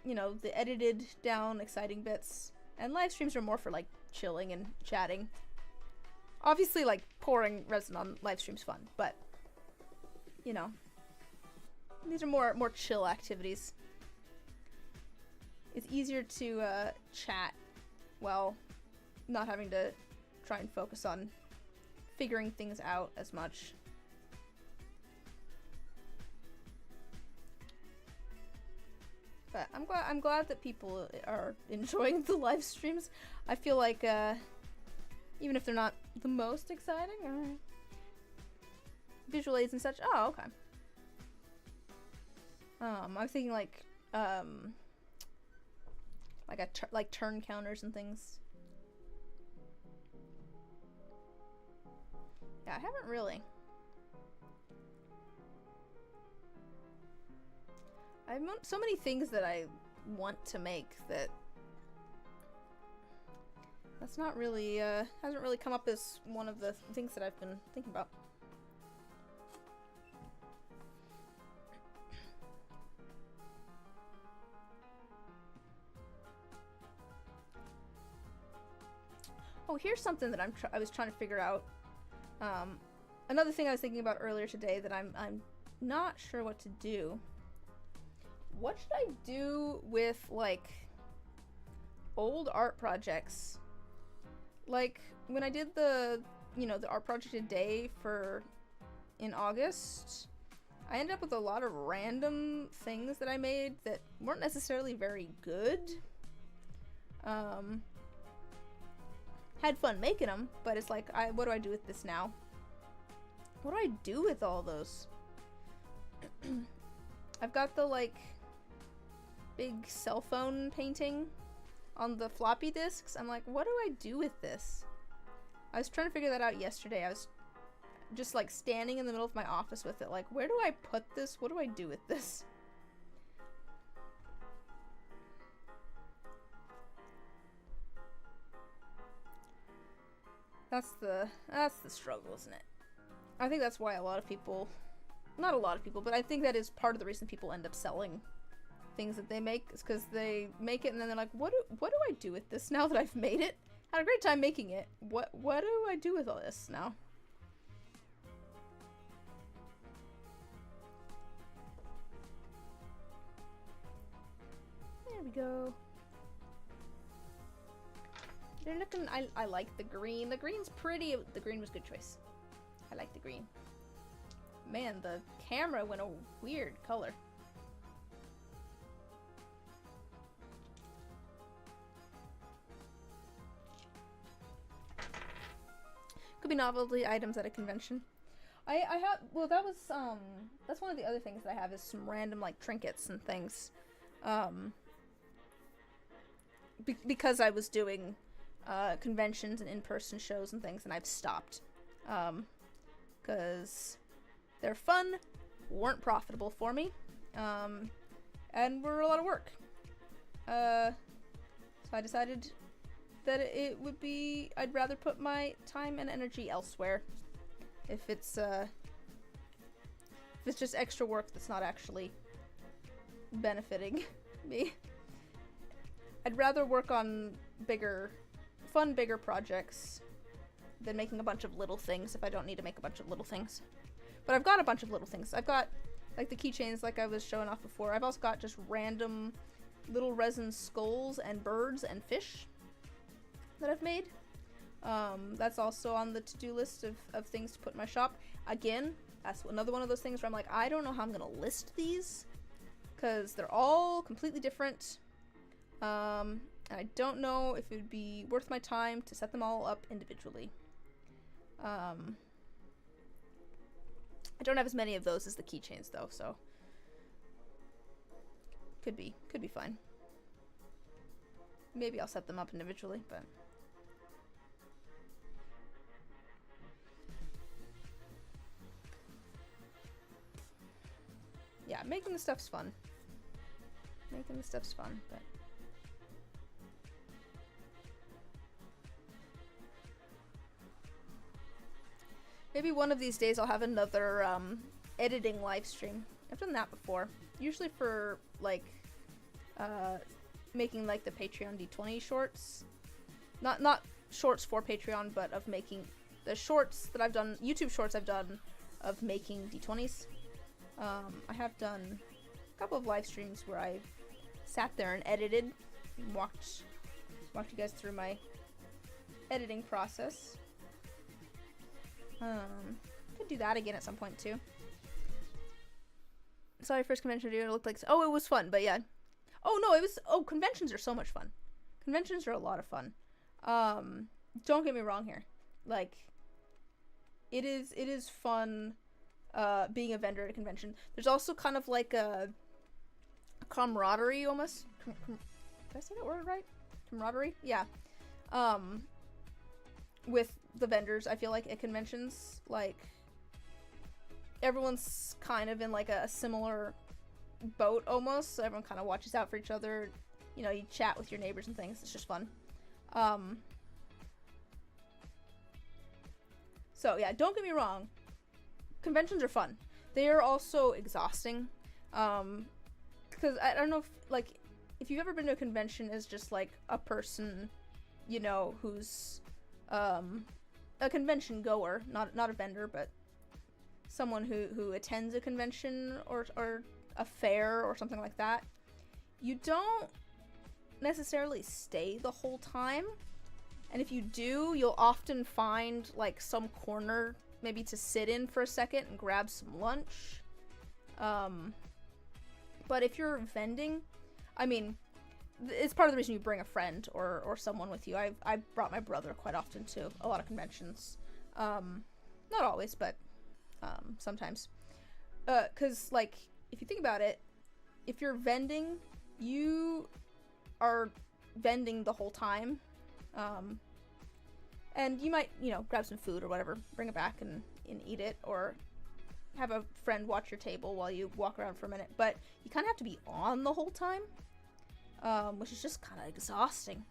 you know, the edited down exciting bits, and live streams are more for, like, chilling and chatting. Obviously, like, pouring resin on live stream's fun, but, you know, these are more chill activities. It's easier to chat while not having to try and focus on figuring things out as much. But I'm glad that people are enjoying the live streams. I feel like even if they're not the most exciting or visual aids and such. Oh, okay. I was thinking like turn counters and things. Yeah, I haven't really. I have so many things that I want to make that's not really hasn't really come up as one of the things that I've been thinking about. Oh, here's something that I was trying to figure out. Another thing I was thinking about earlier today that I'm not sure what to do. What should I do with, like, old art projects? Like, when I did the art project a day in August, I ended up with a lot of random things that I made that weren't necessarily very good. Had fun making them, but it's like, what do I do with this now? What do I do with all those? I've got the, like, big cell phone painting on the floppy disks. I'm like, what do I do with this? I was trying to figure that out yesterday. I was just, like, standing in the middle of my office with it, like, where do I put this? What do I do with this? That's the struggle, isn't it? I think that's why a lot of people, not a lot of people, but I think that is part of the reason people end up selling things that they make, is because they make it and then they're like, what do I do with this now that I've made it? Had a great time making it. What do I do with all this now? There we go. They're looking, I like the green. The green's pretty. The green was a good choice. I like the green. Man, the camera went a weird color. Could be novelty items at a convention. I have, well, that's one of the other things that I have is some random, like, trinkets and things. Because I was doing conventions and in-person shows and things, and I've stopped. Because they're fun, weren't profitable for me, and were a lot of work. So I decided that it would be, I'd rather put my time and energy elsewhere. If it's just extra work that's not actually benefiting me. I'd rather work on bigger projects than making a bunch of little things if I don't need to make a bunch of little things. But I've got a bunch of little things. I've got, like, the keychains like I was showing off before. I've also got just random little resin skulls and birds and fish that I've made. That's also on the to-do list of things to put in my shop. Again, that's another one of those things where I'm like, I don't know how I'm gonna list these, because they're all completely different. And I don't know if it would be worth my time to set them all up individually. I don't have as many of those as the keychains though, so could be fine. Maybe I'll set them up individually, but yeah, making the stuff's fun. Making this stuff's fun, but maybe one of these days I'll have another editing live stream. I've done that before. Usually for like making like the Patreon D20 shorts. Not shorts for Patreon, but of making the shorts that I've done, YouTube shorts I've done of making D20s. I have done a couple of live streams where I sat there and edited and walked you guys through my editing process. Could do that again at some point too. Sorry, first convention video. It looked like, oh, it was fun, but yeah. Oh no, it was. Oh, conventions are so much fun. Conventions are a lot of fun. Don't get me wrong here. Like, it is fun. Being a vendor at a convention. There's also kind of like a camaraderie almost. Did I say that word right? Camaraderie? Yeah. With the vendors, I feel like at conventions, like, everyone's kind of in like a similar boat almost, so everyone kind of watches out for each other. You know, you chat with your neighbors and things. It's just fun. So yeah, don't get me wrong. Conventions are fun. They are also exhausting. Because I don't know if, like, if you've ever been to a convention as just like a person, you know, who's a convention goer, not a vendor, but someone who attends a convention or a fair or something like that, you don't necessarily stay the whole time. And if you do, you'll often find like some corner maybe to sit in for a second and grab some lunch. But if you're vending, I mean, it's part of the reason you bring a friend or someone with you. I've brought my brother quite often to a lot of conventions. Not always, but sometimes. 'Cause like, if you think about it, if you're vending, you are vending the whole time. And you might, you know, grab some food or whatever, bring it back and eat it, or have a friend watch your table while you walk around for a minute. But you kind of have to be on the whole time, which is just kind of exhausting.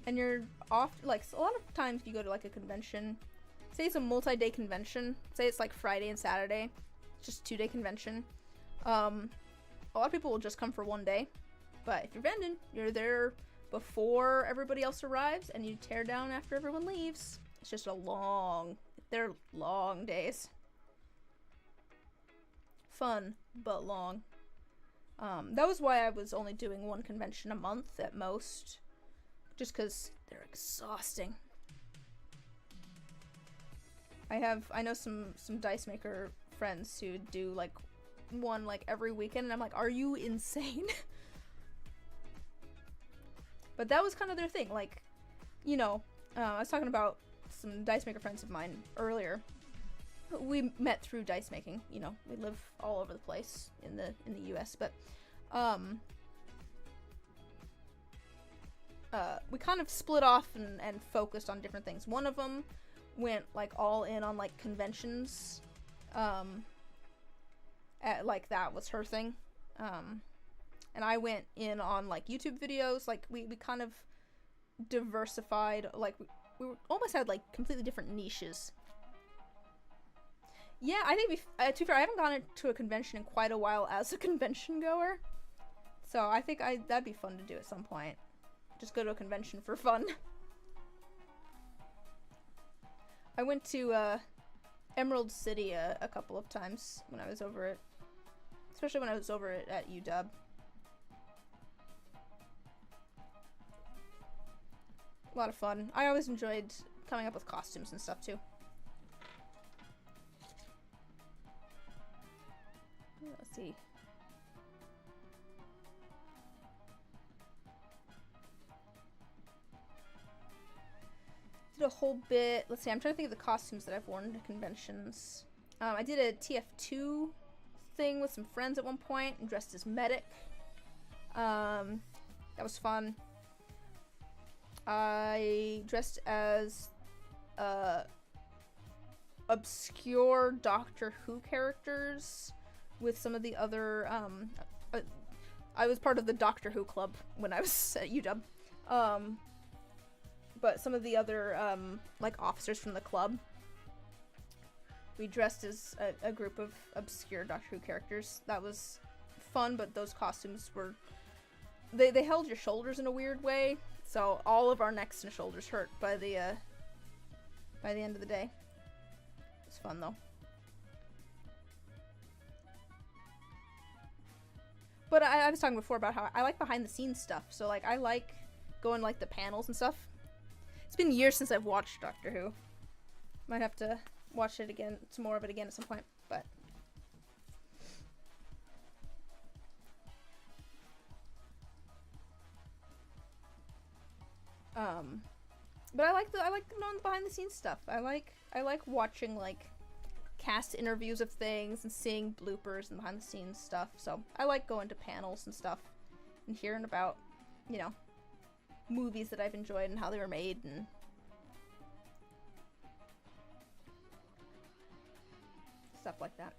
And you're off, like, a lot of times if you go to like a convention, say it's a multi-day convention, say it's like Friday and Saturday, it's just a 2-day convention. A lot of people will just come for one day. But if you're vending, you're there before everybody else arrives, and you tear down after everyone leaves. It's just they're long days. Fun, but long. That was why I was only doing one convention a month at most. Just because they're exhausting. I know some dice maker friends who do like one like every weekend, and I'm like, are you insane? But that was kind of their thing. Like, you know, I was talking about some dice maker friends of mine earlier. We met through dice making. You know, we live all over the place in the US, but we kind of split off and focused on different things. One of them went like all in on like conventions. Like that was her thing. And I went in on like YouTube videos. Like we kind of diversified. Like we almost had like completely different niches. Yeah, I think to be fair, I haven't gone to a convention in quite a while as a convention goer. So I think that'd be fun to do at some point. Just go to a convention for fun. I went to Emerald City a couple of times when I was over it. Especially when I was over at UW. A lot of fun. I always enjoyed coming up with costumes and stuff too. Let's see. Did a whole bit. Let's see. I'm trying to think of the costumes that I've worn to conventions. I did a TF2 thing with some friends at one point and dressed as medic. That was fun. I dressed as obscure Doctor Who characters with some of the other, I was part of the Doctor Who club when I was at UW. But some of the other, like, officers from the club, we dressed as a group of obscure Doctor Who characters. That was fun, but those costumes were, they held your shoulders in a weird way, so all of our necks and shoulders hurt by the end of the day. It was fun, though. But I was talking before about how I like behind-the-scenes stuff, so, like, I like going, like, the panels and stuff. It's been years since I've watched Doctor Who. Might have to watch it again, some more of it again at some point, but... But I like knowing the behind-the-scenes stuff. I like watching, like, cast interviews of things and seeing bloopers and behind-the-scenes stuff, so I like going to panels and stuff and hearing about, you know, movies that I've enjoyed and how they were made and stuff like that.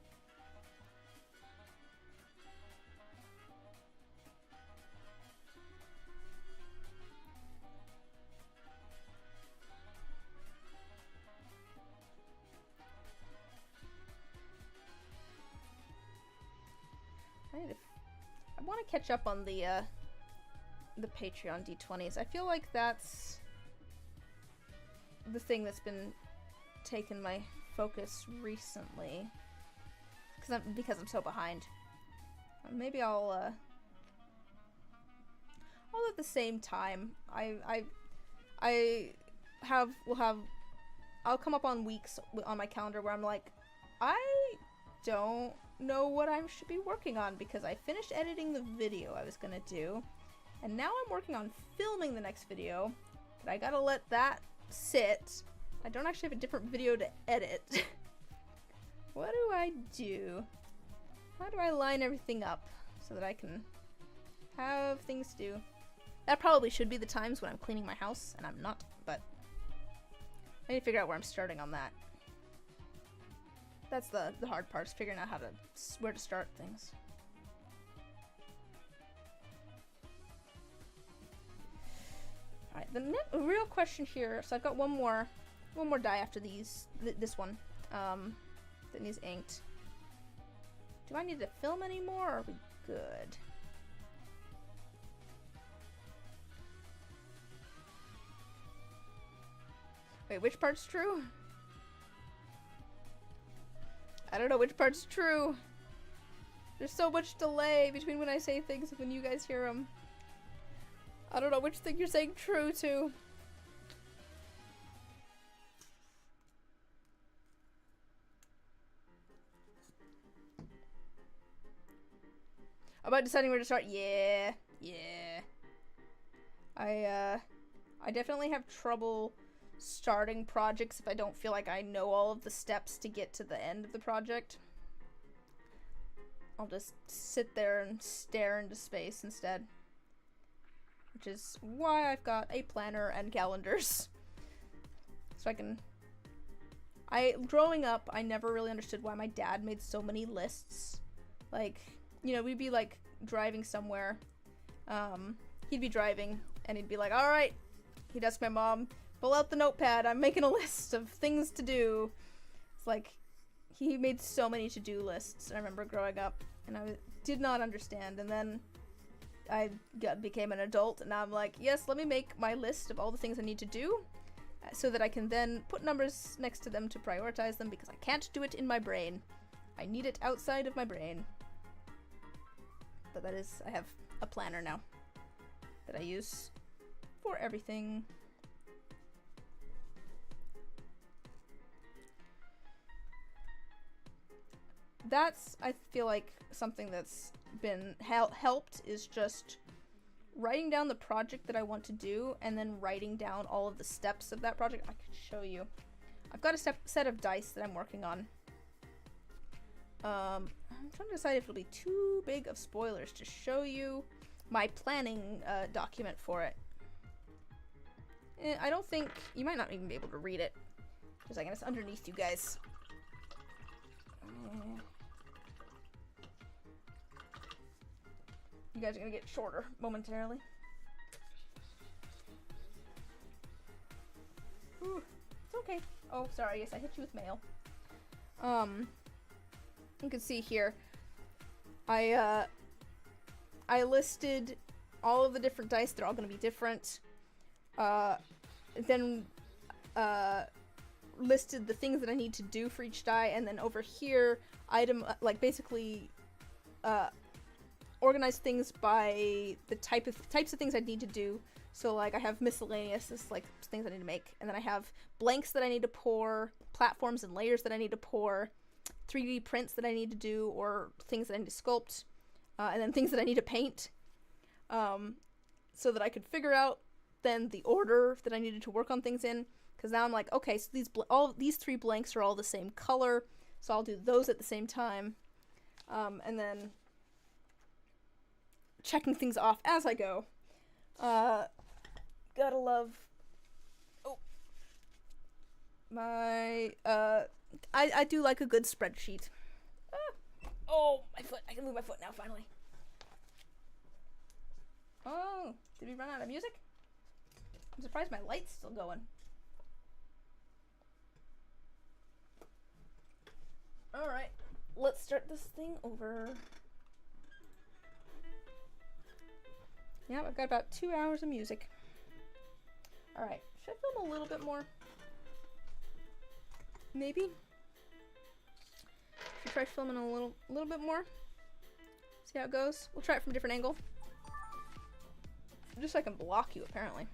I want to catch up on the Patreon D20s. I feel like that's the thing that's been taking my focus recently, because I'm so behind. Maybe I'll at the same time. I'll come up on weeks on my calendar where I'm like, I don't know what I should be working on because I finished editing the video I was gonna do, and now I'm working on filming the next video, but I gotta let that sit. I don't actually have a different video to edit. What do I do? How do I line everything up so that I can have things to do? That probably should be the times when I'm cleaning my house, and I'm not, but I need to figure out where I'm starting on that. That's the hard part, is figuring out where to start things. Alright, the real question here, so I've got one more die after this one, that needs inked. Do I need to film anymore, or are we good? Wait, which part's true? I don't know which part's true. There's so much delay between when I say things and when you guys hear them. I don't know which thing you're saying true to. About deciding where to start? Yeah. I definitely have trouble starting projects if I don't feel like I know all of the steps to get to the end of the project. I'll just sit there and stare into space instead. Which is why I've got a planner and calendars. So I can... growing up, I never really understood why my dad made so many lists. Like, you know, we'd be like driving somewhere. He'd be driving and he'd be like, alright. He'd ask my mom, pull out the notepad, I'm making a list of things to do. It's like, he made so many to-do lists, I remember growing up, and I did not understand, and then I became an adult, and now I'm like, yes, let me make my list of all the things I need to do, so that I can then put numbers next to them to prioritize them, because I can't do it in my brain. I need it outside of my brain. But that is, I have a planner now that I use for everything. That's, I feel like, something that's been helped is just writing down the project that I want to do and then writing down all of the steps of that project. I can show you. I've got a set of dice that I'm working on. I'm trying to decide if it'll be too big of spoilers to show you my planning document for it. I don't think, you might not even be able to read it. Because I guess underneath you guys. You guys are gonna get shorter momentarily. Ooh, it's okay. Oh, sorry. Yes, I hit you with mail. You can see here. I listed all of the different dice. They're all gonna be different. Then listed the things that I need to do for each die, and then over here, basically organized things by the types of things I need to do. So like I have miscellaneous, this like things I need to make, and then I have blanks that I need to pour, platforms and layers that I need to pour, 3D prints that I need to do, or things that I need to sculpt, and then things that I need to paint, so that I could figure out then the order that I needed to work on things in. Because now I'm like, okay, so all these 3 blanks are all the same color, so I'll do those at the same time, and then checking things off as I go. Gotta love. Oh, my. I do like a good spreadsheet. Oh, my foot! I can move my foot now finally. Oh, did we run out of music? I'm surprised my light's still going. Alright, let's start this thing over. Yeah, I've got about 2 hours of music. Alright, should I film a little bit more? Maybe? Should try filming a little bit more? See how it goes? We'll try it from a different angle. Just so I can block you, apparently.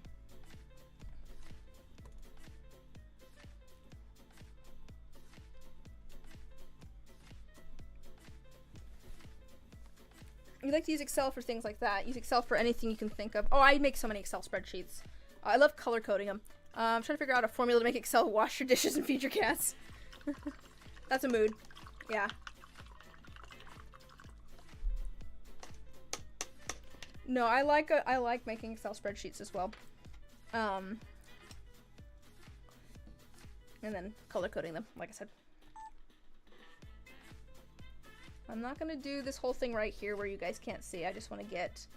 You like to use Excel for things like that. Use Excel for anything you can think of. Oh, I make so many Excel spreadsheets. I love color coding them. I'm trying to figure out a formula to make Excel wash your dishes and feed your cats. That's a mood. Yeah. No, I like making Excel spreadsheets as well. And then color coding them, like I said. I'm not gonna do this whole thing right here where you guys can't see. I just want to get...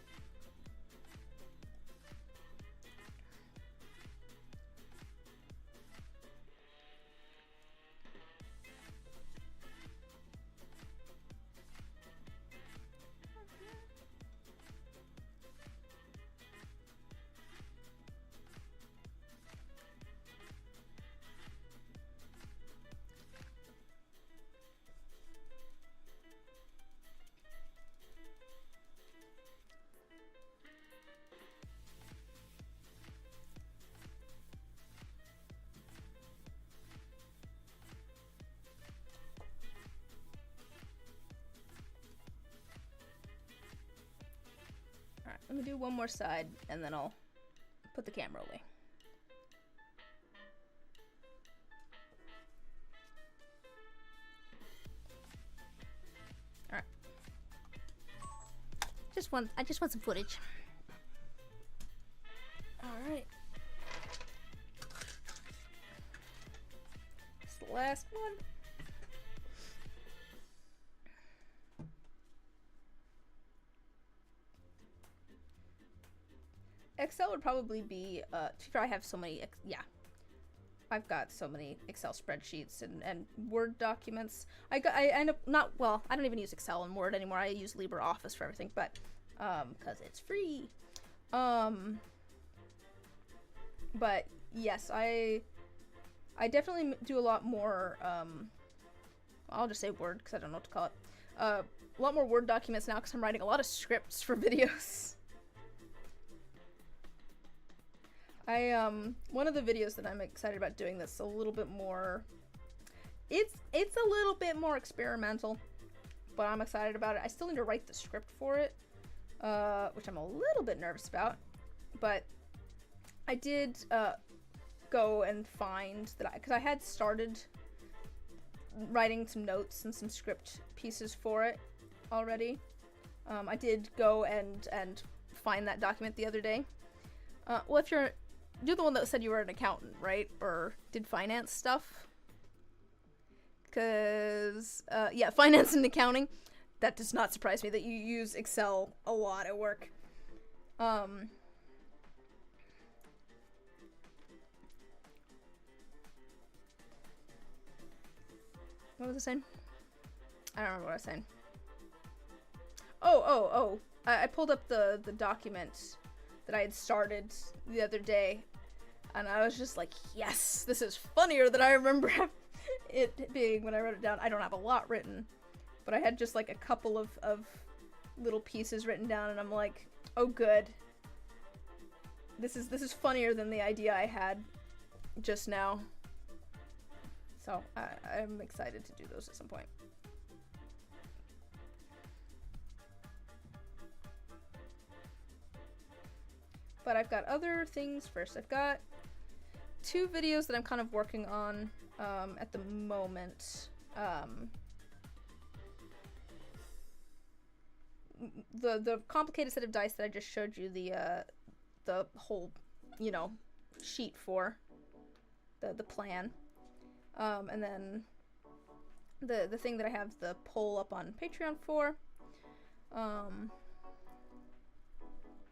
Alright, let me do one more side, and then I'll put the camera away. Alright. I just want some footage. Alright. It's the last one. Excel would probably be, I have so many, yeah. I've got so many Excel spreadsheets and Word documents. I end up, I don't even use Excel and Word anymore. I use LibreOffice for everything, but, cause it's free. But yes, I definitely do a lot more, I'll just say Word because I don't know what to call it. A lot more Word documents now because I'm writing a lot of scripts for videos. One of the videos that I'm excited about doing this a little bit more, it's a little bit more experimental, but I'm excited about it. I still need to write the script for it, which I'm a little bit nervous about, but I did, go and find that because I had started writing some notes and some script pieces for it already. I did go and find that document the other day. Well, if you're the one that said you were an accountant, right? Or did finance stuff? Because, yeah, finance and accounting. that does not surprise me that you use Excel a lot at work. What was I saying? I don't remember what I was saying. Oh. I pulled up the document that I had started the other day, and I was just like, yes, this is funnier than I remember it being when I wrote it down. I don't have a lot written, but I had just like a couple of little pieces written down, and I'm like, oh good. This is funnier than the idea I had just now. So I'm excited to do those at some point. But I've got other things first. I've got 2 videos that I'm kind of working on at the moment. The complicated set of dice that I just showed you the whole, you know, sheet for the plan. And then the thing that I have the poll up on Patreon for.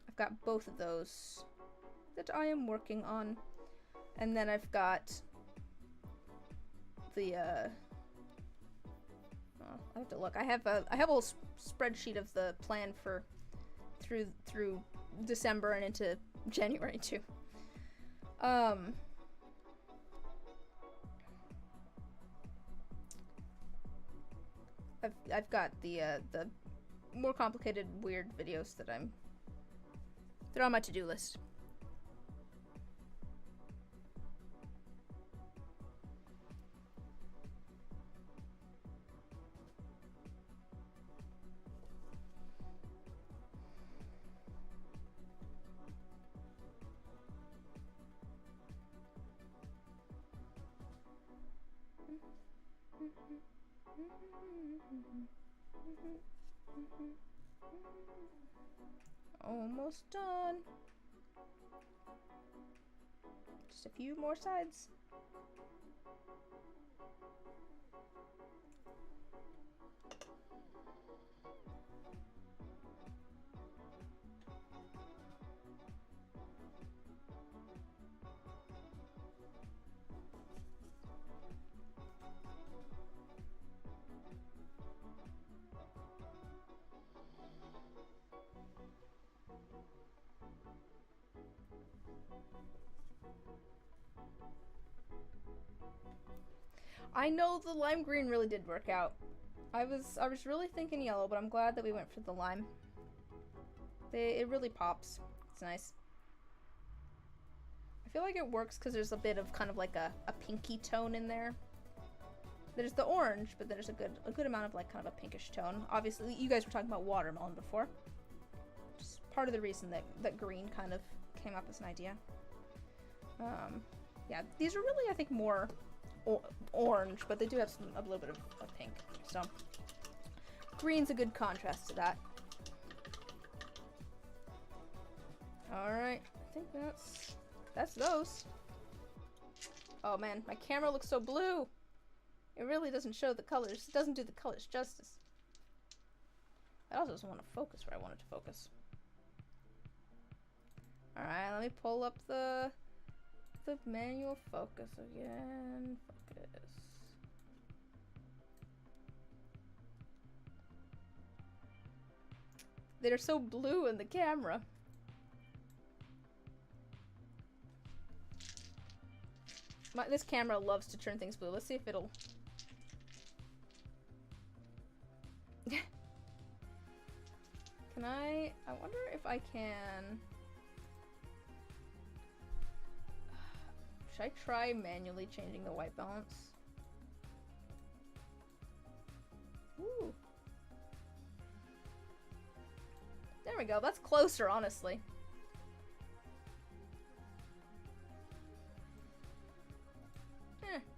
I've got both of those that I am working on, and then I've got the I have to look. I have a whole spreadsheet of the plan for through December and into January too. I've got the more complicated, weird videos that they're on my to-do list. Almost done. Just a few more sides. I know the lime green really did work out. I was really thinking yellow, but I'm glad that we went for the lime. It really pops. It's nice. I feel like it works because there's a bit of kind of like a pinky tone in there. There's the orange, but there's a good amount of like kind of a pinkish tone. Obviously, you guys were talking about watermelon before. Just part of the reason that green kind of came up as an idea. Yeah, these are really, I think, more orange, but they do have a little bit of pink. So green's a good contrast to that. Alright, I think that's those. Oh man, my camera looks so blue. It really doesn't show the colors. It doesn't do the colors justice. It also doesn't want to focus where I want it to focus. Alright, let me pull up the manual focus again. Focus. They're so blue in the camera. This camera loves to turn things blue. Let's see if it'll... Can I wonder if I can... Should I try manually changing the white balance? Ooh. There we go. That's closer, honestly.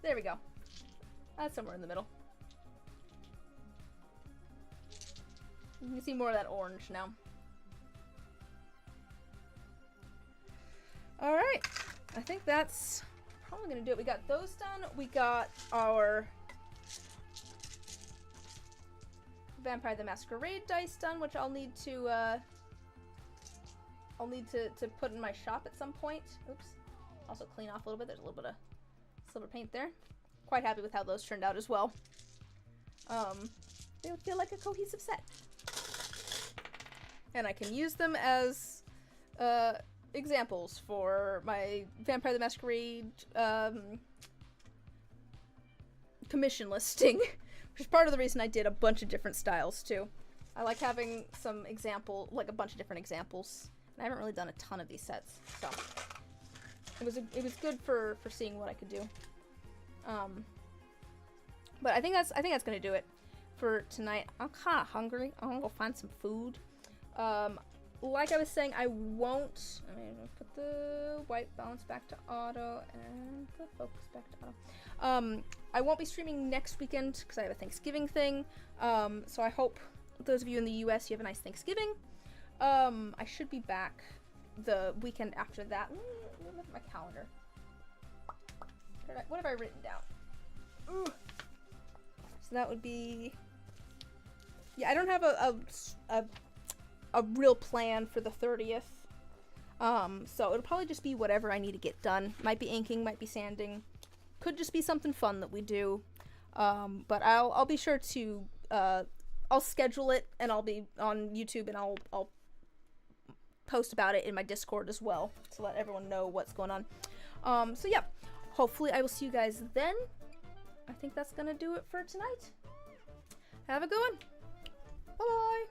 There we go. That's somewhere in the middle. You can see more of that orange now. Alright. I think that's probably gonna do it. We got those done. We got Vampire the Masquerade dice done, which I'll need to put in my shop at some point. Oops. Also clean off a little bit. There's a little bit of silver paint there. Quite happy with how those turned out as well. They feel like a cohesive set. And I can use them as examples for my Vampire the Masquerade commission listing, which is part of the reason I did a bunch of different styles too. I like having some a bunch of different examples. And I haven't really done a ton of these sets, so it was good for seeing what I could do. But I think that's gonna do it for tonight. I'm kind of hungry. I'm gonna go find some food. Like I was saying, I won't. I mean, I'll put the white balance back to auto and the focus back to auto. I won't be streaming next weekend because I have a Thanksgiving thing. So I hope those of you in the U.S. you have a nice Thanksgiving. I should be back the weekend after that. Let me look at my calendar. What have I written down? Ooh. So that would be. Yeah, I don't have a real plan for the 30th. So it'll probably just be whatever I need to get done. Might be inking, might be sanding. Could just be something fun that we do. But I'll be sure to I'll schedule it and I'll be on YouTube and I'll post about it in my Discord as well to let everyone know what's going on. So yeah, hopefully I will see you guys then. I think that's gonna do it for tonight. Have a good one. Bye-bye.